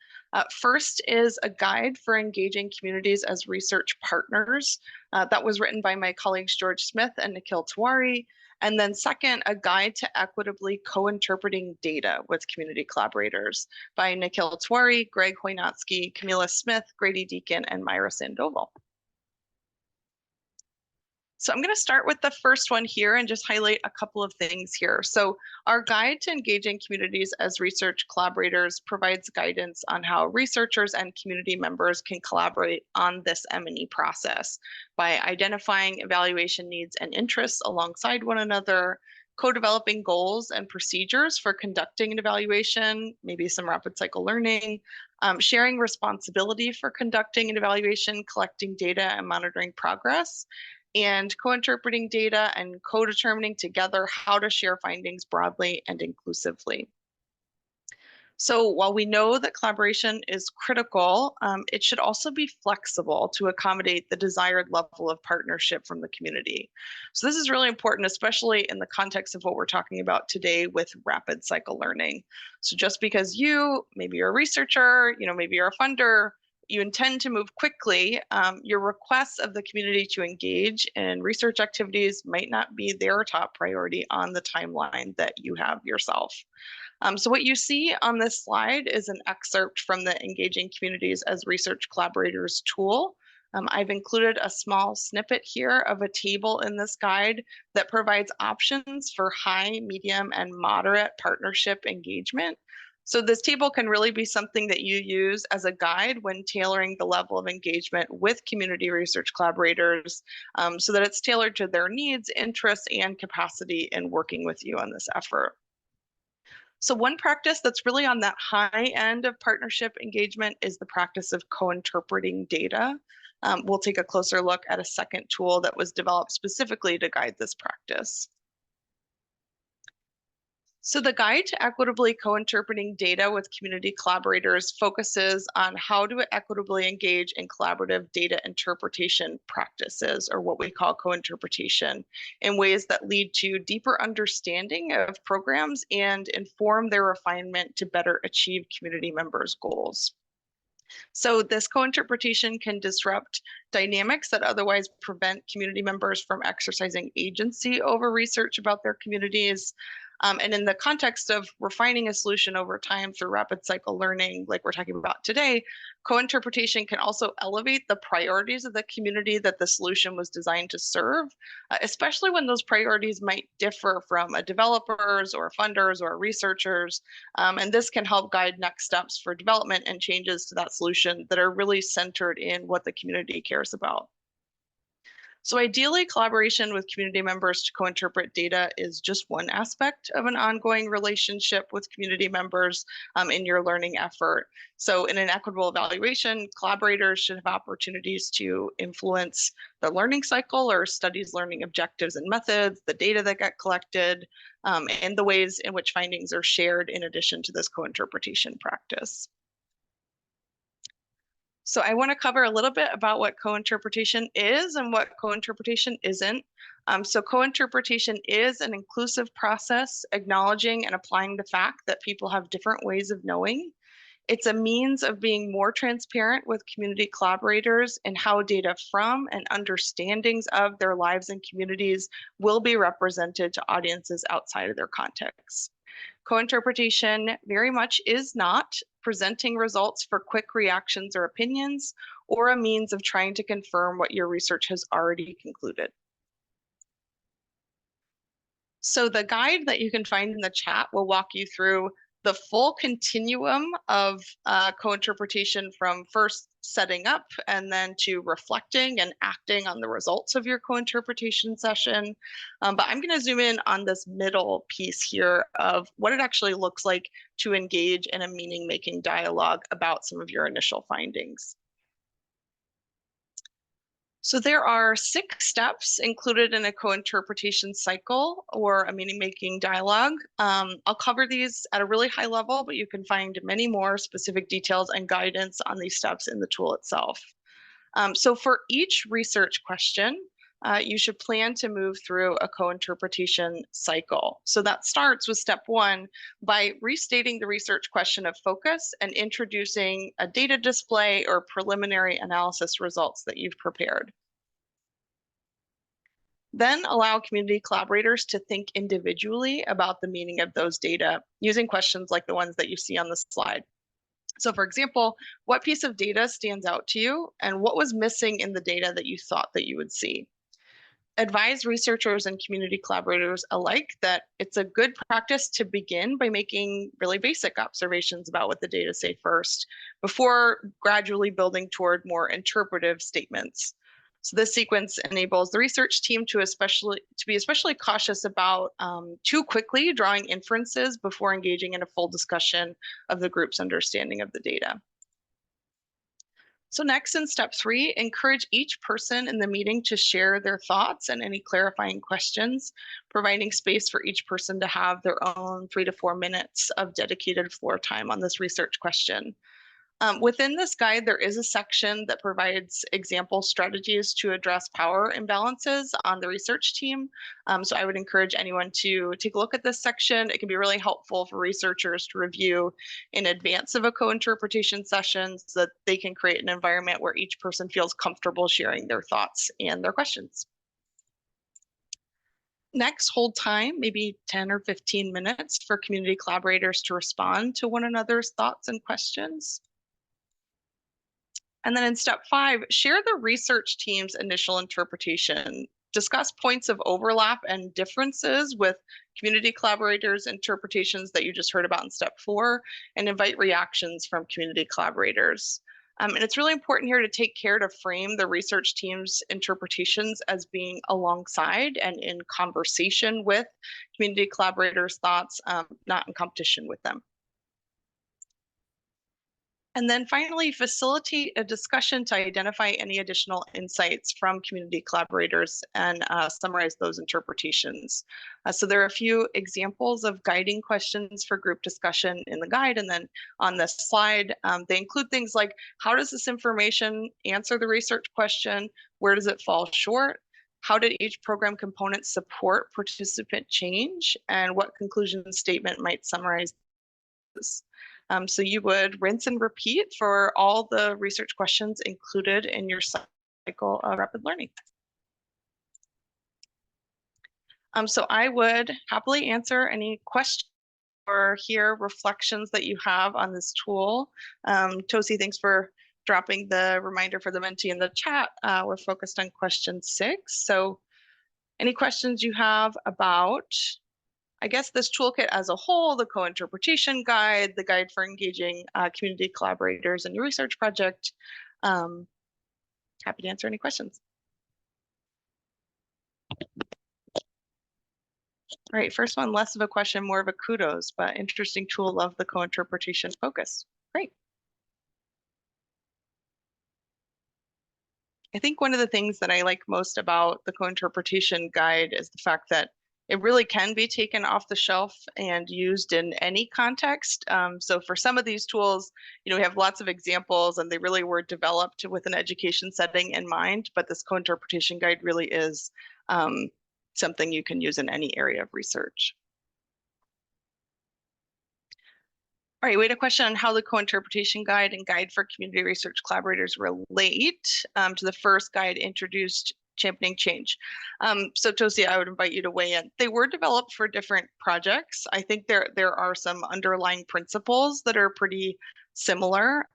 First is a guide for engaging communities as research partners. That was written by my colleagues George Smith and Nikhil Tiwari. And then second, a guide to equitably co-interpreting data with community collaborators by Nikhil Tiwari, Greg Hoynatsky, Camila Smith, Grady Deacon, and Myra Sandoval. So I'm going to start with the first one here and just highlight a couple of things here. So our guide to engaging communities as research collaborators provides guidance on how researchers and community members can collaborate on this M&E process by identifying evaluation needs and interests alongside one another, co-developing goals and procedures for conducting an evaluation, maybe some rapid cycle learning, sharing responsibility for conducting an evaluation, collecting data and monitoring progress, and co-interpreting data and co-determining together how to share findings broadly and inclusively. So while we know that collaboration is critical, it should also be flexible to accommodate the desired level of partnership from the community. So this is really important, especially in the context of what we're talking about today with rapid cycle learning. So just because maybe you're a researcher, maybe you're a funder, you intend to move quickly, your requests of the community to engage in research activities might not be their top priority on the timeline that you have yourself. So what you see on this slide is an excerpt from the Engaging Communities as Research Collaborators tool. I've included a small snippet here of a table in this guide that provides options for high, medium, and moderate partnership engagement. So this table can really be something that you use as a guide when tailoring the level of engagement with community research collaborators so that it's tailored to their needs, interests, and capacity in working with you on this effort. So one practice that's really on that high end of partnership engagement is the practice of co-interpreting data. We'll take a closer look at a second tool that was developed specifically to guide this practice. So the guide to equitably co-interpreting data with community collaborators focuses on how to equitably engage in collaborative data interpretation practices, or what we call co-interpretation, in ways that lead to deeper understanding of programs and inform their refinement to better achieve community members' goals. So this co-interpretation can disrupt dynamics that otherwise prevent community members from exercising agency over research about their communities. And in the context of refining a solution over time through rapid cycle learning, like we're talking about today, co-interpretation can also elevate the priorities of the community that the solution was designed to serve, especially when those priorities might differ from a developer's or funders or researchers. And this can help guide next steps for development and changes to that solution that are really centered in what the community cares about. So ideally, collaboration with community members to co-interpret data is just one aspect of an ongoing relationship with community members in your learning effort. So in an equitable evaluation, collaborators should have opportunities to influence the learning cycle or studies learning objectives and methods, the data that got collected, and the ways in which findings are shared in addition to this co-interpretation practice. So I want to cover a little bit about what co-interpretation is and what co-interpretation isn't. So co-interpretation is an inclusive process acknowledging and applying the fact that people have different ways of knowing. It's a means of being more transparent with community collaborators and how data from and understandings of their lives and communities will be represented to audiences outside of their context. Co-interpretation very much is not presenting results for quick reactions or opinions, or a means of trying to confirm what your research has already concluded. So the guide that you can find in the chat will walk you through the full continuum of co-interpretation from first setting up and then to reflecting and acting on the results of your co-interpretation session. But I'm going to zoom in on this middle piece here of what it actually looks like to engage in a meaning-making dialogue about some of your initial findings. So there are 6 steps included in a co-interpretation cycle or a meaning-making dialogue. I'll cover these at a really high level, but you can find many more specific details and guidance on these steps in the tool itself. So for each research question, you should plan to move through a co-interpretation cycle. So that starts with step 1 by restating the research question of focus and introducing a data display or preliminary analysis results that you've prepared. Then allow community collaborators to think individually about the meaning of those data using questions like the ones that you see on the slide. So for example, what piece of data stands out to you and what was missing in the data that you thought that you would see? Advise researchers and community collaborators alike that it's a good practice to begin by making really basic observations about what the data say first, before gradually building toward more interpretive statements. So this sequence enables the research team to be especially cautious about too quickly drawing inferences before engaging in a full discussion of the group's understanding of the data. So next, in step 3, encourage each person in the meeting to share their thoughts and any clarifying questions, providing space for each person to have their own 3 to 4 minutes of dedicated floor time on this research question. Within this guide, there is a section that provides example strategies to address power imbalances on the research team. So I would encourage anyone to take a look at this section. It can be really helpful for researchers to review in advance of a co-interpretation session so that they can create an environment where each person feels comfortable sharing their thoughts and their questions. Next, hold time, maybe 10 or 15 minutes for community collaborators to respond to one another's thoughts and questions. And then in step 5, share the research team's initial interpretation. Discuss points of overlap and differences with community collaborators' interpretations that you just heard about in step 4, and invite reactions from community collaborators. And it's really important here to take care to frame the research team's interpretations as being alongside and in conversation with community collaborators' thoughts, not in competition with them. And then finally, facilitate a discussion to identify any additional insights from community collaborators and summarize those interpretations. So there are a few examples of guiding questions for group discussion in the guide. And then on this slide, they include things like, how does this information answer the research question? Where does it fall short? How did each program component support participant change? And what conclusion statement might summarize this? So you would rinse and repeat for all the research questions included in your cycle of rapid learning. So I would happily answer any questions or hear reflections that you have on this tool. Tosi, thanks for dropping the reminder for the mentee in the chat. We're focused on question 6. So any questions you have about, I guess, this toolkit as a whole, the co-interpretation guide, the guide for engaging community collaborators in your research project. Happy to answer any questions. All right, first one, less of a question, more of a kudos, but interesting tool, love the co-interpretation focus. Great. I think one of the things that I like most about the co-interpretation guide is the fact that it really can be taken off the shelf and used in any context. So for some of these tools, we have lots of examples and they really were developed with an education setting in mind, but this co-interpretation guide really is something you can use in any area of research. All right, we had a question on how the co-interpretation guide and guide for community research collaborators relate to the first guide introduced championing change. So Tosi, I would invite you to weigh in. They were developed for different projects. I think there are some underlying principles that are pretty similar.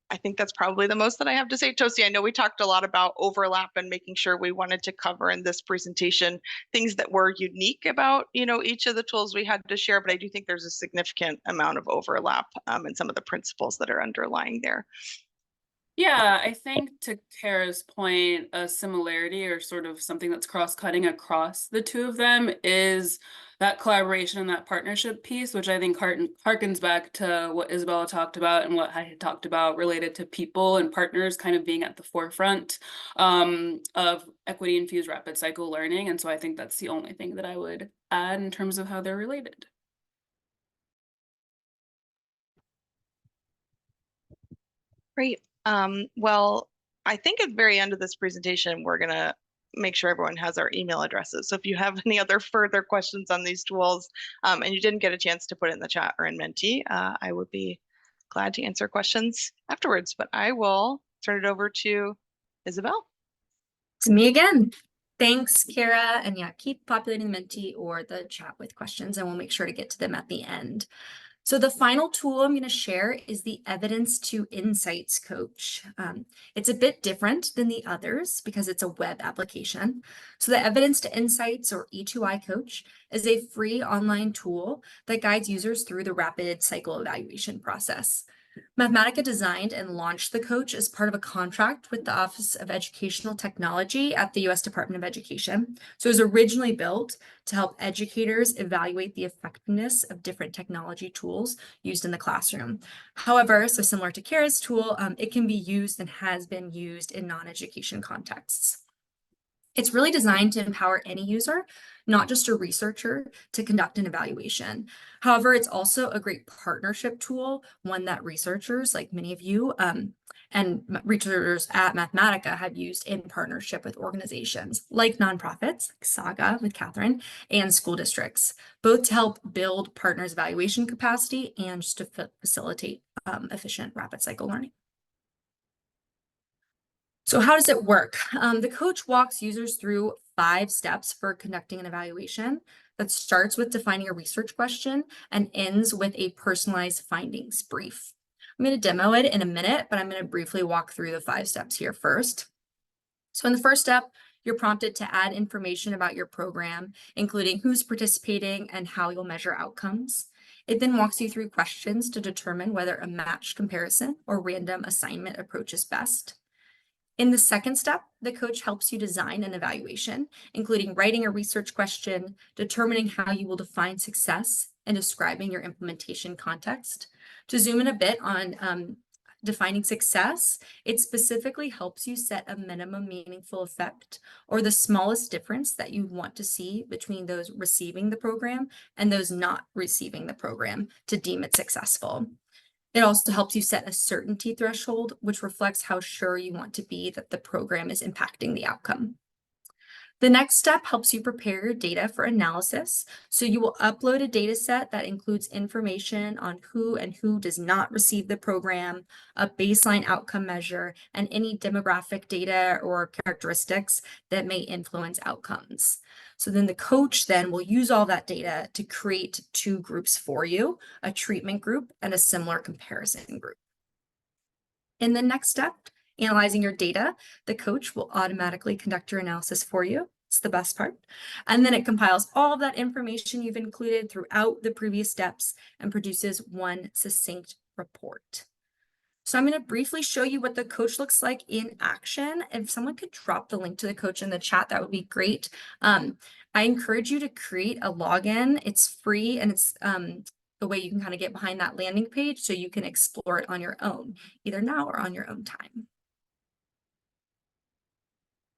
I think that's probably the most that I have to say. Tosi, I know we talked a lot about overlap and making sure we wanted to cover in this presentation things that were unique about, each of the tools we had to share, but I do think there's a significant amount of overlap in some of the principles that are underlying there. Yeah, I think to Kara's point, a similarity or sort of something that's cross-cutting across the two of them is that collaboration and that partnership piece, which I think harkens back to what Isabella talked about and what I had talked about related to people and partners kind of being at the forefront of equity-infused rapid cycle learning. And so I think that's the only thing that I would add in terms of how they're related. Great. Well, I think at the very end of this presentation, we're going to make sure everyone has our email addresses. So if you have any other further questions on these tools and you didn't get a chance to put it in the chat or in Menti, I would be glad to answer questions afterwards, but I will turn it over to Isabel. It's me again. Thanks, Kara. And yeah, keep populating the Menti or the chat with questions and we'll make sure to get to them at the end. So the final tool I'm going to share is the Evidence to Insights Coach. It's a bit different than the others because it's a web application. So the Evidence to Insights, or E2I Coach, is a free online tool that guides users through the rapid cycle evaluation process. Mathematica designed and launched the coach as part of a contract with the Office of Educational Technology at the U.S. Department of Education. So it was originally built to help educators evaluate the effectiveness of different technology tools used in the classroom. However, so similar to Kara's tool, it can be used and has been used in non-education contexts. It's really designed to empower any user, not just a researcher, to conduct an evaluation. However, it's also a great partnership tool, one that researchers, like many of you, and researchers at Mathematica have used in partnership with organizations like nonprofits, like Saga with Cathryn, and school districts, both to help build partners' evaluation capacity and just to facilitate efficient rapid cycle learning. So how does it work? The coach walks users through 5 steps for conducting an evaluation that starts with defining a research question and ends with a personalized findings brief. I'm going to demo it in a minute, but I'm going to briefly walk through the 5 steps here first. So in the first step, you're prompted to add information about your program, including who's participating and how you'll measure outcomes. It then walks you through questions to determine whether a matched comparison or random assignment approach is best. In the second step, the coach helps you design an evaluation, including writing a research question, determining how you will define success, and describing your implementation context. To zoom in a bit on defining success, it specifically helps you set a minimum meaningful effect or the smallest difference that you want to see between those receiving the program and those not receiving the program to deem it successful. It also helps you set a certainty threshold, which reflects how sure you want to be that the program is impacting the outcome. The next step helps you prepare your data for analysis. So you will upload a data set that includes information on who and who does not receive the program, a baseline outcome measure, and any demographic data or characteristics that may influence outcomes. So then the coach then will use all that data to create 2 groups for you, a treatment group and a similar comparison group. In the next step, analyzing your data, the coach will automatically conduct your analysis for you. It's the best part. And then it compiles all of that information you've included throughout the previous steps and produces one succinct report. So I'm going to briefly show you what the coach looks like in action. If someone could drop the link to the coach in the chat, that would be great. I encourage you to create a login. It's free, and it's the way you can kind of get behind that landing page so you can explore it on your own, either now or on your own time.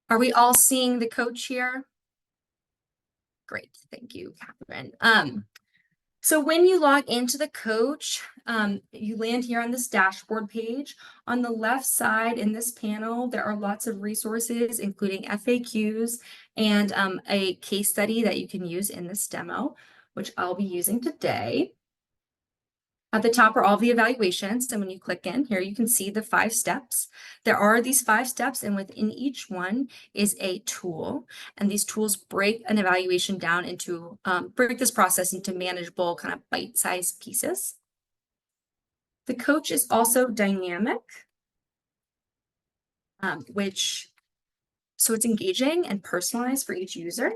Are we all seeing the coach here? Great, thank you, Cathryn. So when you log into the coach, you land here on this dashboard page. On the left side in this panel, there are lots of resources, including FAQs and a case study that you can use in this demo, which I'll be using today. At the top are all the evaluations, and when you click in here, you can see the 5 steps. There are these 5 steps, and within each one is a tool, and these tools break an evaluation down into, break this process into manageable kind of bite-sized pieces. The coach is also dynamic, so it's engaging and personalized for each user.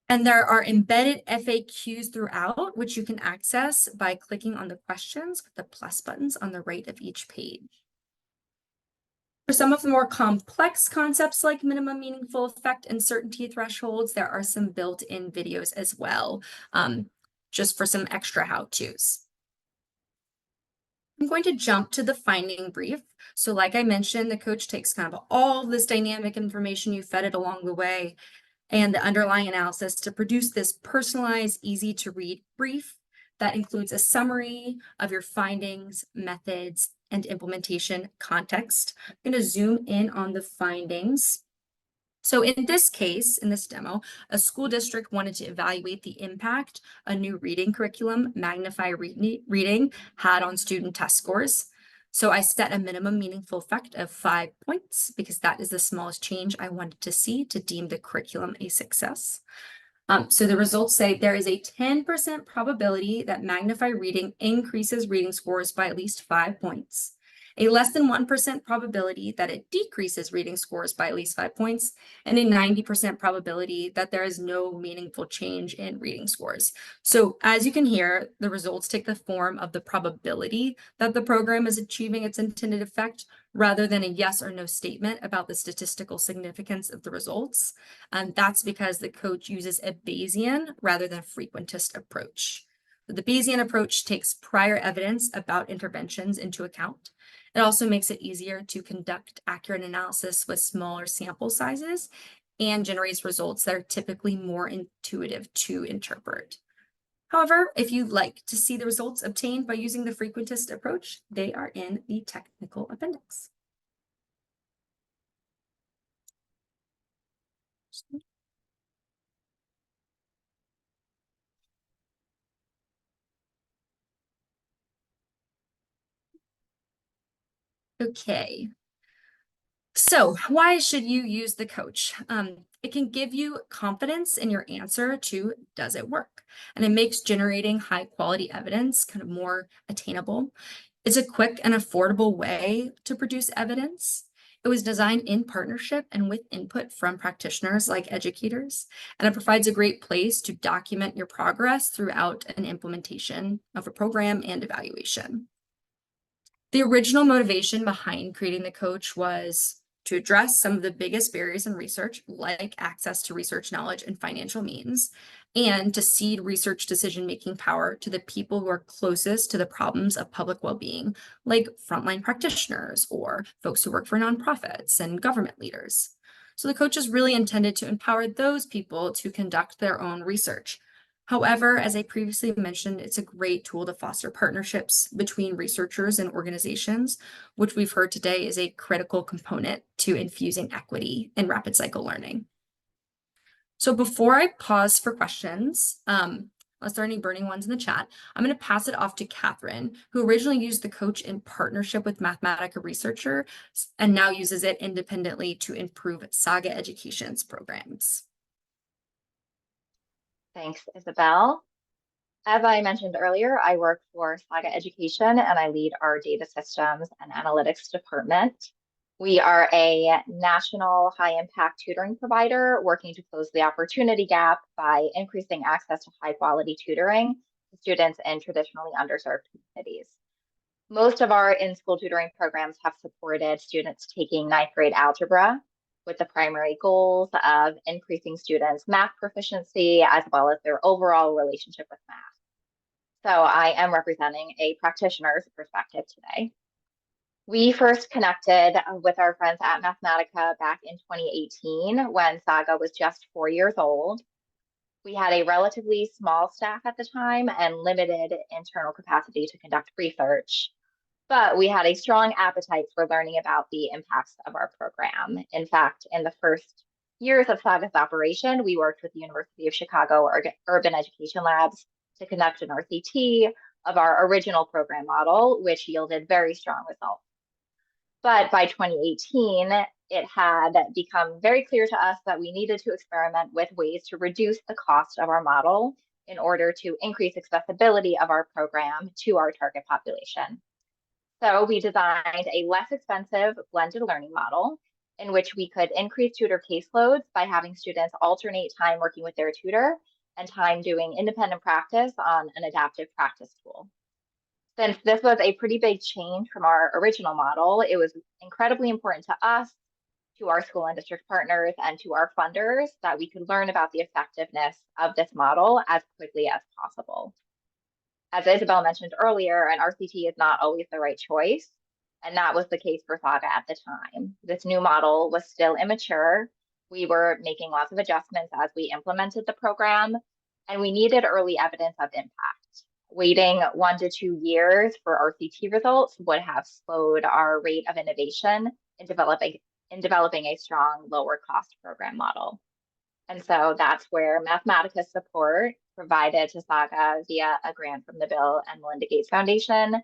And there are embedded FAQs throughout, which you can access by clicking on the questions with the plus buttons on the right of each page. For some of the more complex concepts like minimum meaningful effect and certainty thresholds, there are some built-in videos as well, just for some extra how-tos. I'm going to jump to the finding brief. So like I mentioned, the coach takes kind of all this dynamic information you fed it along the way and the underlying analysis to produce this personalized, easy to read brief that includes a summary of your findings, methods, and implementation context. I'm going to zoom in on the findings. So in this case, in this demo, a school district wanted to evaluate the impact a new reading curriculum, Magnify Reading, had on student test scores. So I set a minimum meaningful effect of 5 points because that is the smallest change I wanted to see to deem the curriculum a success. So the results say there is a 10% probability that Magnify Reading increases reading scores by at least 5 points, a less than 1% probability that it decreases reading scores by at least 5 points, and a 90% probability that there is no meaningful change in reading scores. So as you can hear, the results take the form of the probability that the program is achieving its intended effect rather than a yes or no statement about the statistical significance of the results. And that's because the coach uses a Bayesian rather than frequentist approach. The Bayesian approach takes prior evidence about interventions into account. It also makes it easier to conduct accurate analysis with smaller sample sizes and generates results that are typically more intuitive to interpret. However, if you'd like to see the results obtained by using the frequentist approach, they are in the technical appendix. Okay. So why should you use the coach? It can give you confidence in your answer to does it work? And it makes generating high quality evidence kind of more attainable. It's a quick and affordable way to produce evidence. It was designed in partnership and with input from practitioners like educators, and it provides a great place to document your progress throughout an implementation of a program and evaluation. The original motivation behind creating the coach was to address some of the biggest barriers in research, like access to research knowledge and financial means, and to cede research decision-making power to the people who are closest to the problems of public well-being, like frontline practitioners or folks who work for nonprofits and government leaders. So the coach is really intended to empower those people to conduct their own research. However, as I previously mentioned, it's a great tool to foster partnerships between researchers and organizations, which we've heard today is a critical component to infusing equity in rapid cycle learning. So before I pause for questions, unless there are any burning ones in the chat, I'm going to pass it off to Cathryn, who originally used the coach in partnership with Mathematica researcher and now uses it independently to improve Saga Education's programs. Thanks, Isabel. As I mentioned earlier, I work for Saga Education and I lead our data systems and analytics department. We are a national high-impact tutoring provider working to close the opportunity gap by increasing access to high-quality tutoring to students in traditionally underserved communities. Most of our in-school tutoring programs have supported students taking 9th grade algebra with the primary goals of increasing students' math proficiency as well as their overall relationship with math. So I am representing a practitioner's perspective today. We first connected with our friends at Mathematica back in 2018 when Saga was just 4 years old. We had a relatively small staff at the time and limited internal capacity to conduct research, but we had a strong appetite for learning about the impacts of our program. In fact, in the first years of Saga's operation, we worked with the University of Chicago Urban Education Labs to conduct an RCT of our original program model, which yielded very strong results. But by 2018, it had become very clear to us that we needed to experiment with ways to reduce the cost of our model in order to increase accessibility of our program to our target population. So we designed a less expensive blended learning model in which we could increase tutor caseloads by having students alternate time working with their tutor and time doing independent practice on an adaptive practice tool. Since this was a pretty big change from our original model, it was incredibly important to us, to our school and district partners, and to our funders that we could learn about the effectiveness of this model as quickly as possible. As Isabel mentioned earlier, an RCT is not always the right choice, and that was the case for Saga at the time. This new model was still immature. We were making lots of adjustments as we implemented the program, and we needed early evidence of impact. Waiting 1 to 2 years for RCT results would have slowed our rate of innovation in developing a strong, lower cost program model. And so that's where Mathematica's support provided to Saga via a grant from the Bill and Melinda Gates Foundation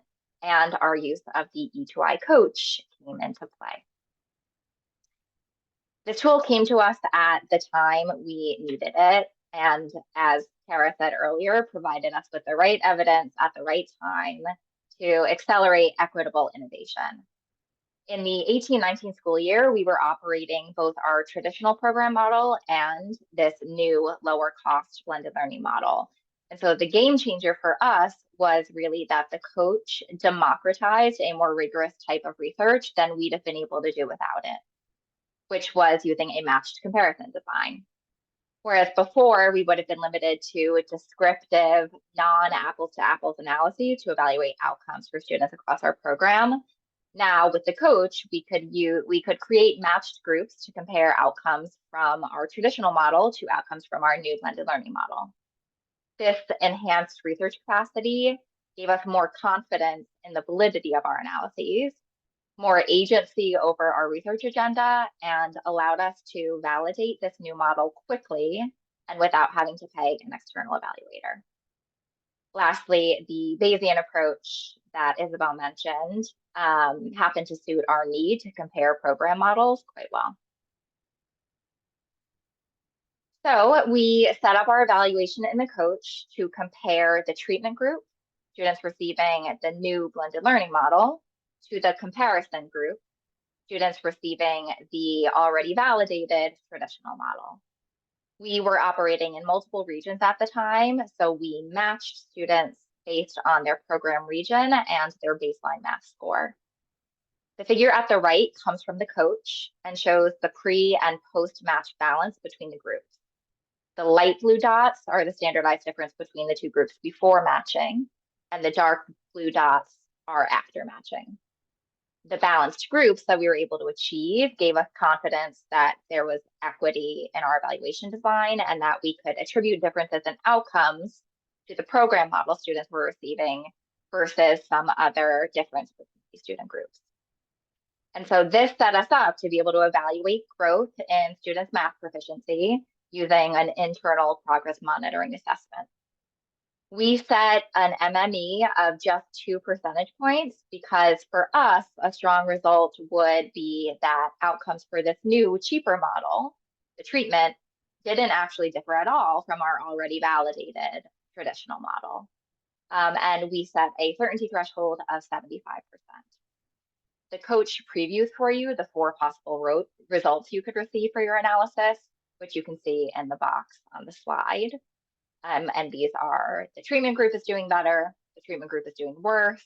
and our use of the E2I coach came into play. This tool came to us at the time we needed it, and as Kara said earlier, provided us with the right evidence at the right time to accelerate equitable innovation. In the 18-19 school year, we were operating both our traditional program model and this new lower cost blended learning model. And so the game changer for us was really that the coach democratized a more rigorous type of research than we'd have been able to do without it, which was using a matched comparison design. Whereas before, we would have been limited to descriptive, non-apples to apples analyses to evaluate outcomes for students across our program. Now, with the coach, we could create matched groups to compare outcomes from our traditional model to outcomes from our new blended learning model. This enhanced research capacity gave us more confidence in the validity of our analyses, more agency over our research agenda, and allowed us to validate this new model quickly and without having to pay an external evaluator. Lastly, the Bayesian approach that Isabel mentioned happened to suit our need to compare program models quite well. So we set up our evaluation in the coach to compare the treatment group, students receiving the new blended learning model, to the comparison group, students receiving the already validated traditional model. We were operating in multiple regions at the time, so we matched students based on their program region and their baseline math score. The figure at the right comes from the coach and shows the pre and post-match balance between the groups. The light blue dots are the standardized difference between the two groups before matching, and the dark blue dots are after matching. The balanced groups that we were able to achieve gave us confidence that there was equity in our evaluation design and that we could attribute differences in outcomes to the program model students were receiving versus some other difference between these student groups. And so this set us up to be able to evaluate growth in students' math proficiency using an internal progress monitoring assessment. We set an MME of just 2 percentage points because for us, a strong result would be that outcomes for this new, cheaper model, the treatment, didn't actually differ at all from our already validated traditional model. And we set a certainty threshold of 75%. The coach previews for you the 4 possible results you could receive for your analysis, which you can see in the box on the slide. And these are the treatment group is doing better, the treatment group is doing worse,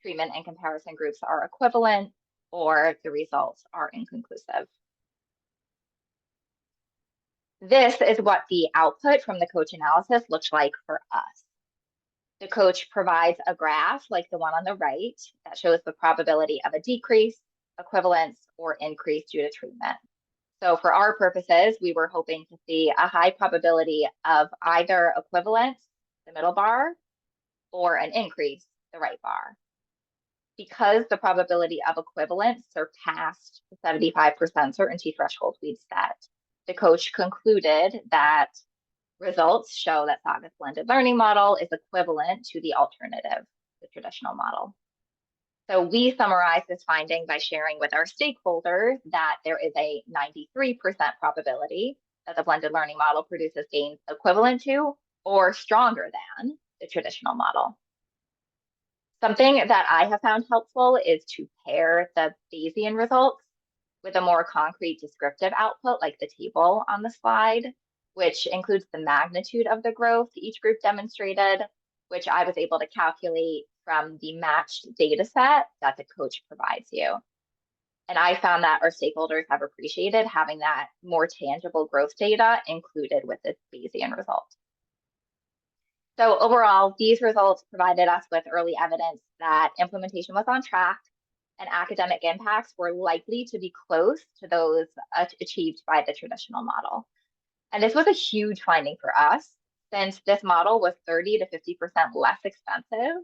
treatment and comparison groups are equivalent, or the results are inconclusive. This is what the output from the coach analysis looks like for us. The coach provides a graph like the one on the right that shows the probability of a decrease, equivalence, or increase due to treatment. So for our purposes, we were hoping to see a high probability of either equivalence, the middle bar, or an increase, the right bar. Because the probability of equivalence surpassed the 75% certainty threshold we'd set, the coach concluded that results show that Saga's blended learning model is equivalent to the alternative, the traditional model. So we summarize this finding by sharing with our stakeholders that there is a 93% probability that the blended learning model produces gains equivalent to or stronger than the traditional model. Something that I have found helpful is to pair the Bayesian results with a more concrete descriptive output like the table on the slide, which includes the magnitude of the growth each group demonstrated, which I was able to calculate from the matched data set that the coach provides you. And I found that our stakeholders have appreciated having that more tangible growth data included with the Bayesian result. So overall, these results provided us with early evidence that implementation was on track and academic impacts were likely to be close to those achieved by the traditional model. And this was a huge finding for us, since this model was 30 to 50% less expensive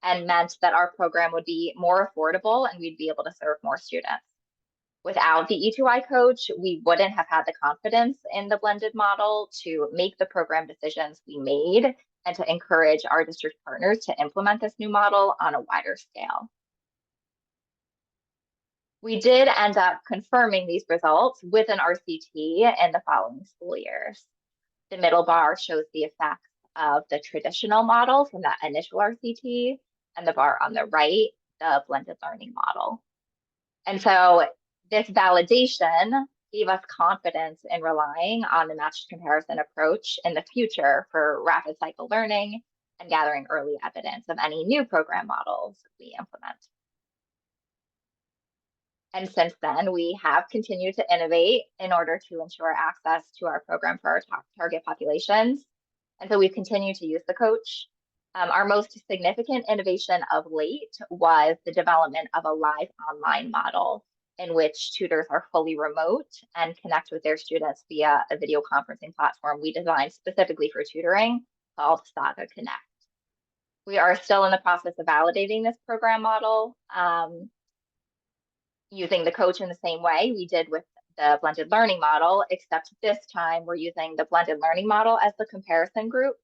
and meant that our program would be more affordable and we'd be able to serve more students. Without the E2I coach, we wouldn't have had the confidence in the blended model to make the program decisions we made and to encourage our district partners to implement this new model on a wider scale. We did end up confirming these results with an RCT in the following school years. The middle bar shows the effects of the traditional model from that initial RCT, and the bar on the right, the blended learning model. And so this validation gave us confidence in relying on the matched comparison approach in the future for rapid cycle learning and gathering early evidence of any new program models we implement. And since then, we have continued to innovate in order to ensure access to our program for our target populations. And so we've continued to use the coach. Our most significant innovation of late was the development of a live online model in which tutors are fully remote and connect with their students via a video conferencing platform we designed specifically for tutoring called Saga Connect. We are still in the process of validating this program model, using the coach in the same way we did with the blended learning model, except this time we're using the blended learning model as the comparison group,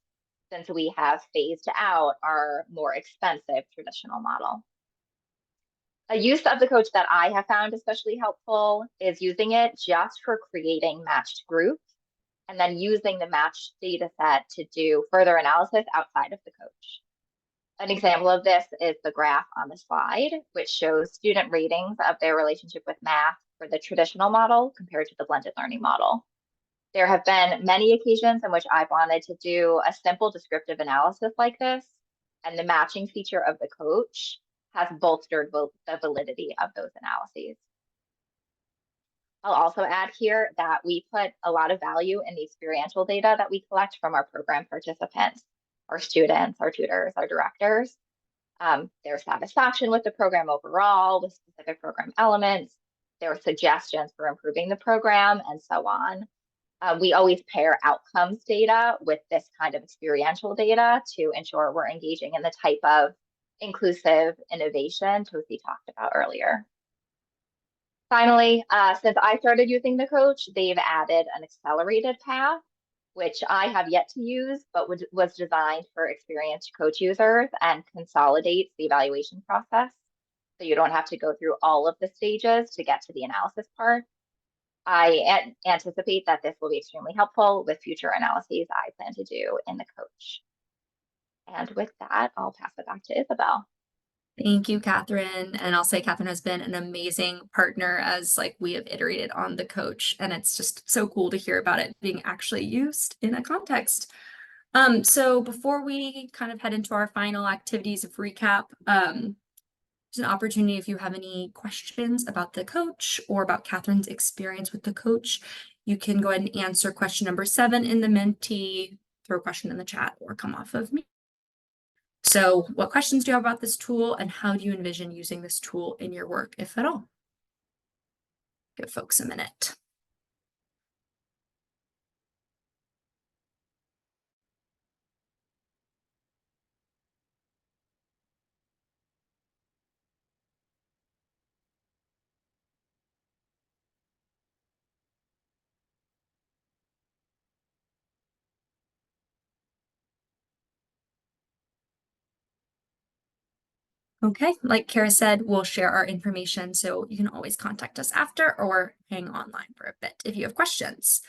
since we have phased out our more expensive traditional model. A use of the coach that I have found especially helpful is using it just for creating matched groups and then using the matched data set to do further analysis outside of the coach. An example of this is the graph on the slide, which shows student ratings of their relationship with math for the traditional model compared to the blended learning model. There have been many occasions in which I've wanted to do a simple descriptive analysis like this, and the matching feature of the coach has bolstered the validity of those analyses. I'll also add here that we put a lot of value in the experiential data that we collect from our program participants, our students, our tutors, our directors, their satisfaction with the program overall, with specific program elements, their suggestions for improving the program, and so on. We always pair outcomes data with this kind of experiential data to ensure we're engaging in the type of inclusive innovation Tosi talked about earlier. Finally, since I started using the coach, they've added an accelerated path, which I have yet to use, but was designed for experienced coach users and consolidates the evaluation process. So you don't have to go through all of the stages to get to the analysis part. I anticipate that this will be extremely helpful with future analyses I plan to do in the coach. And with that, I'll pass it back to Isabel. Thank you, Cathryn. And I'll say Cathryn has been an amazing partner as we have iterated on the coach, and it's just so cool to hear about it being actually used in a context. So before we kind of head into our final activities of recap, there's an opportunity if you have any questions about the coach or about Cathryn's experience with the coach, you can go ahead and answer question number 7 in the Menti, throw a question in the chat, or come off of me. So what questions do you have about this tool, and how do you envision using this tool in your work, if at all? Give folks a minute. Okay, like Kara said, we'll share our information, so you can always contact us after or hang online for a bit if you have questions.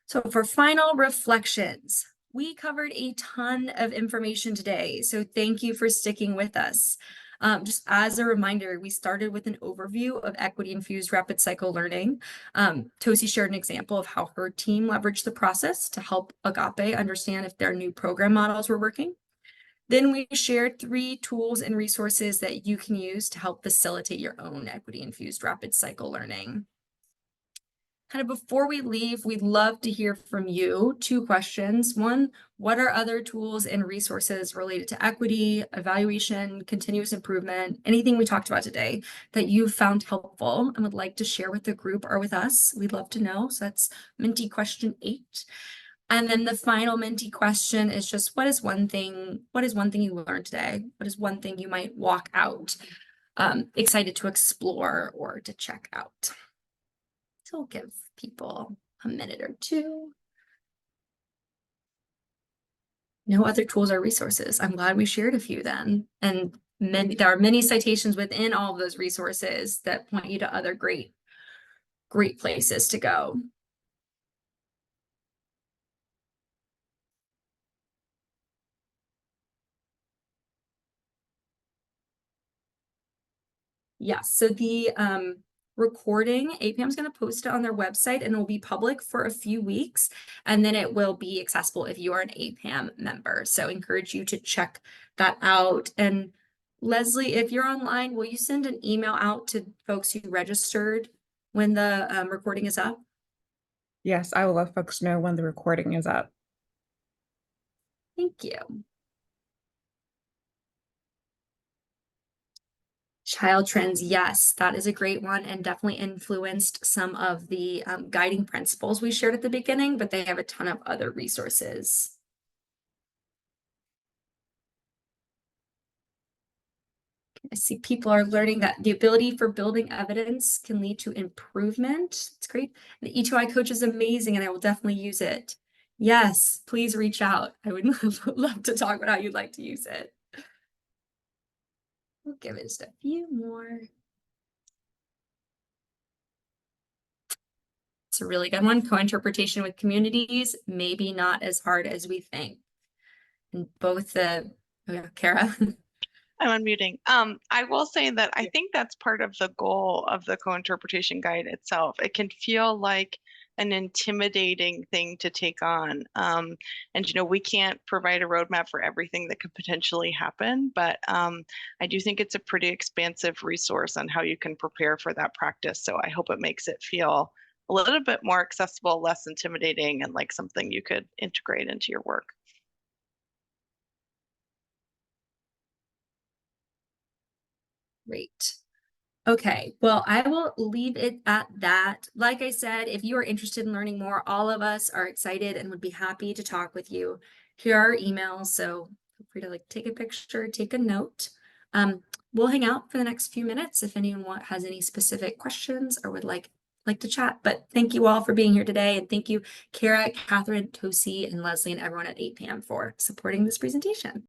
So for final reflections, we covered a ton of information today, so thank you for sticking with us. Just as a reminder, we started with an overview of equity-infused rapid cycle learning. Tosi shared an example of how her team leveraged the process to help Agape understand if their new program models were working. Then we shared 3 tools and resources that you can use to help facilitate your own equity-infused rapid cycle learning. Kind of before we leave, we'd love to hear from you. 2 questions. 1, what are other tools and resources related to equity, evaluation, continuous improvement, anything we talked about today that you found helpful and would like to share with the group or with us? We'd love to know. So that's Menti question 8. And then the final Menti question is just, what is one thing you learned today? What is one thing you might walk out excited to explore or to check out? So we'll give people a minute or 2. No other tools or resources. I'm glad we shared a few then. And there are many citations within all of those resources that point you to other great places to go. Yes, so the recording, APPAM is going to post it on their website, and it will be public for a few weeks, and then it will be accessible if you are an APPAM member. So I encourage you to check that out. And Leslie, if you're online, will you send an email out to folks who registered when the recording is up? Yes, I will let folks know when the recording is up. Thank you. Child trends, yes, that is a great one, and definitely influenced some of the guiding principles we shared at the beginning, but they have a ton of other resources. I see people are learning that the ability for building evidence can lead to improvement. It's great. The E2I coach is amazing, and I will definitely use it. Yes, please reach out. I would love to talk about how you'd like to use it. We'll give it just a few more. It's a really good one. Co-interpretation with communities, maybe not as hard as we think. And both the, oh yeah, Kara. I'm unmuting. I will say that I think that's part of the goal of the co-interpretation guide itself. It can feel like an intimidating thing to take on. And, you know, we can't provide a roadmap for everything that could potentially happen, but I do think it's a pretty expansive resource on how you can prepare for that practice. So I hope it makes it feel a little bit more accessible, less intimidating, and like something you could integrate into your work. Great. Okay, well, I will leave it at that. Like I said, if you are interested in learning more, all of us are excited and would be happy to talk with you. Here are our emails, so feel free to like take a picture, take a note. We'll hang out for the next few minutes if anyone has any specific questions or would like to chat. But thank you all for being here today, and thank you, Kara, Cathryn, Tosi, and Leslie, and everyone at APPAM for supporting this presentation.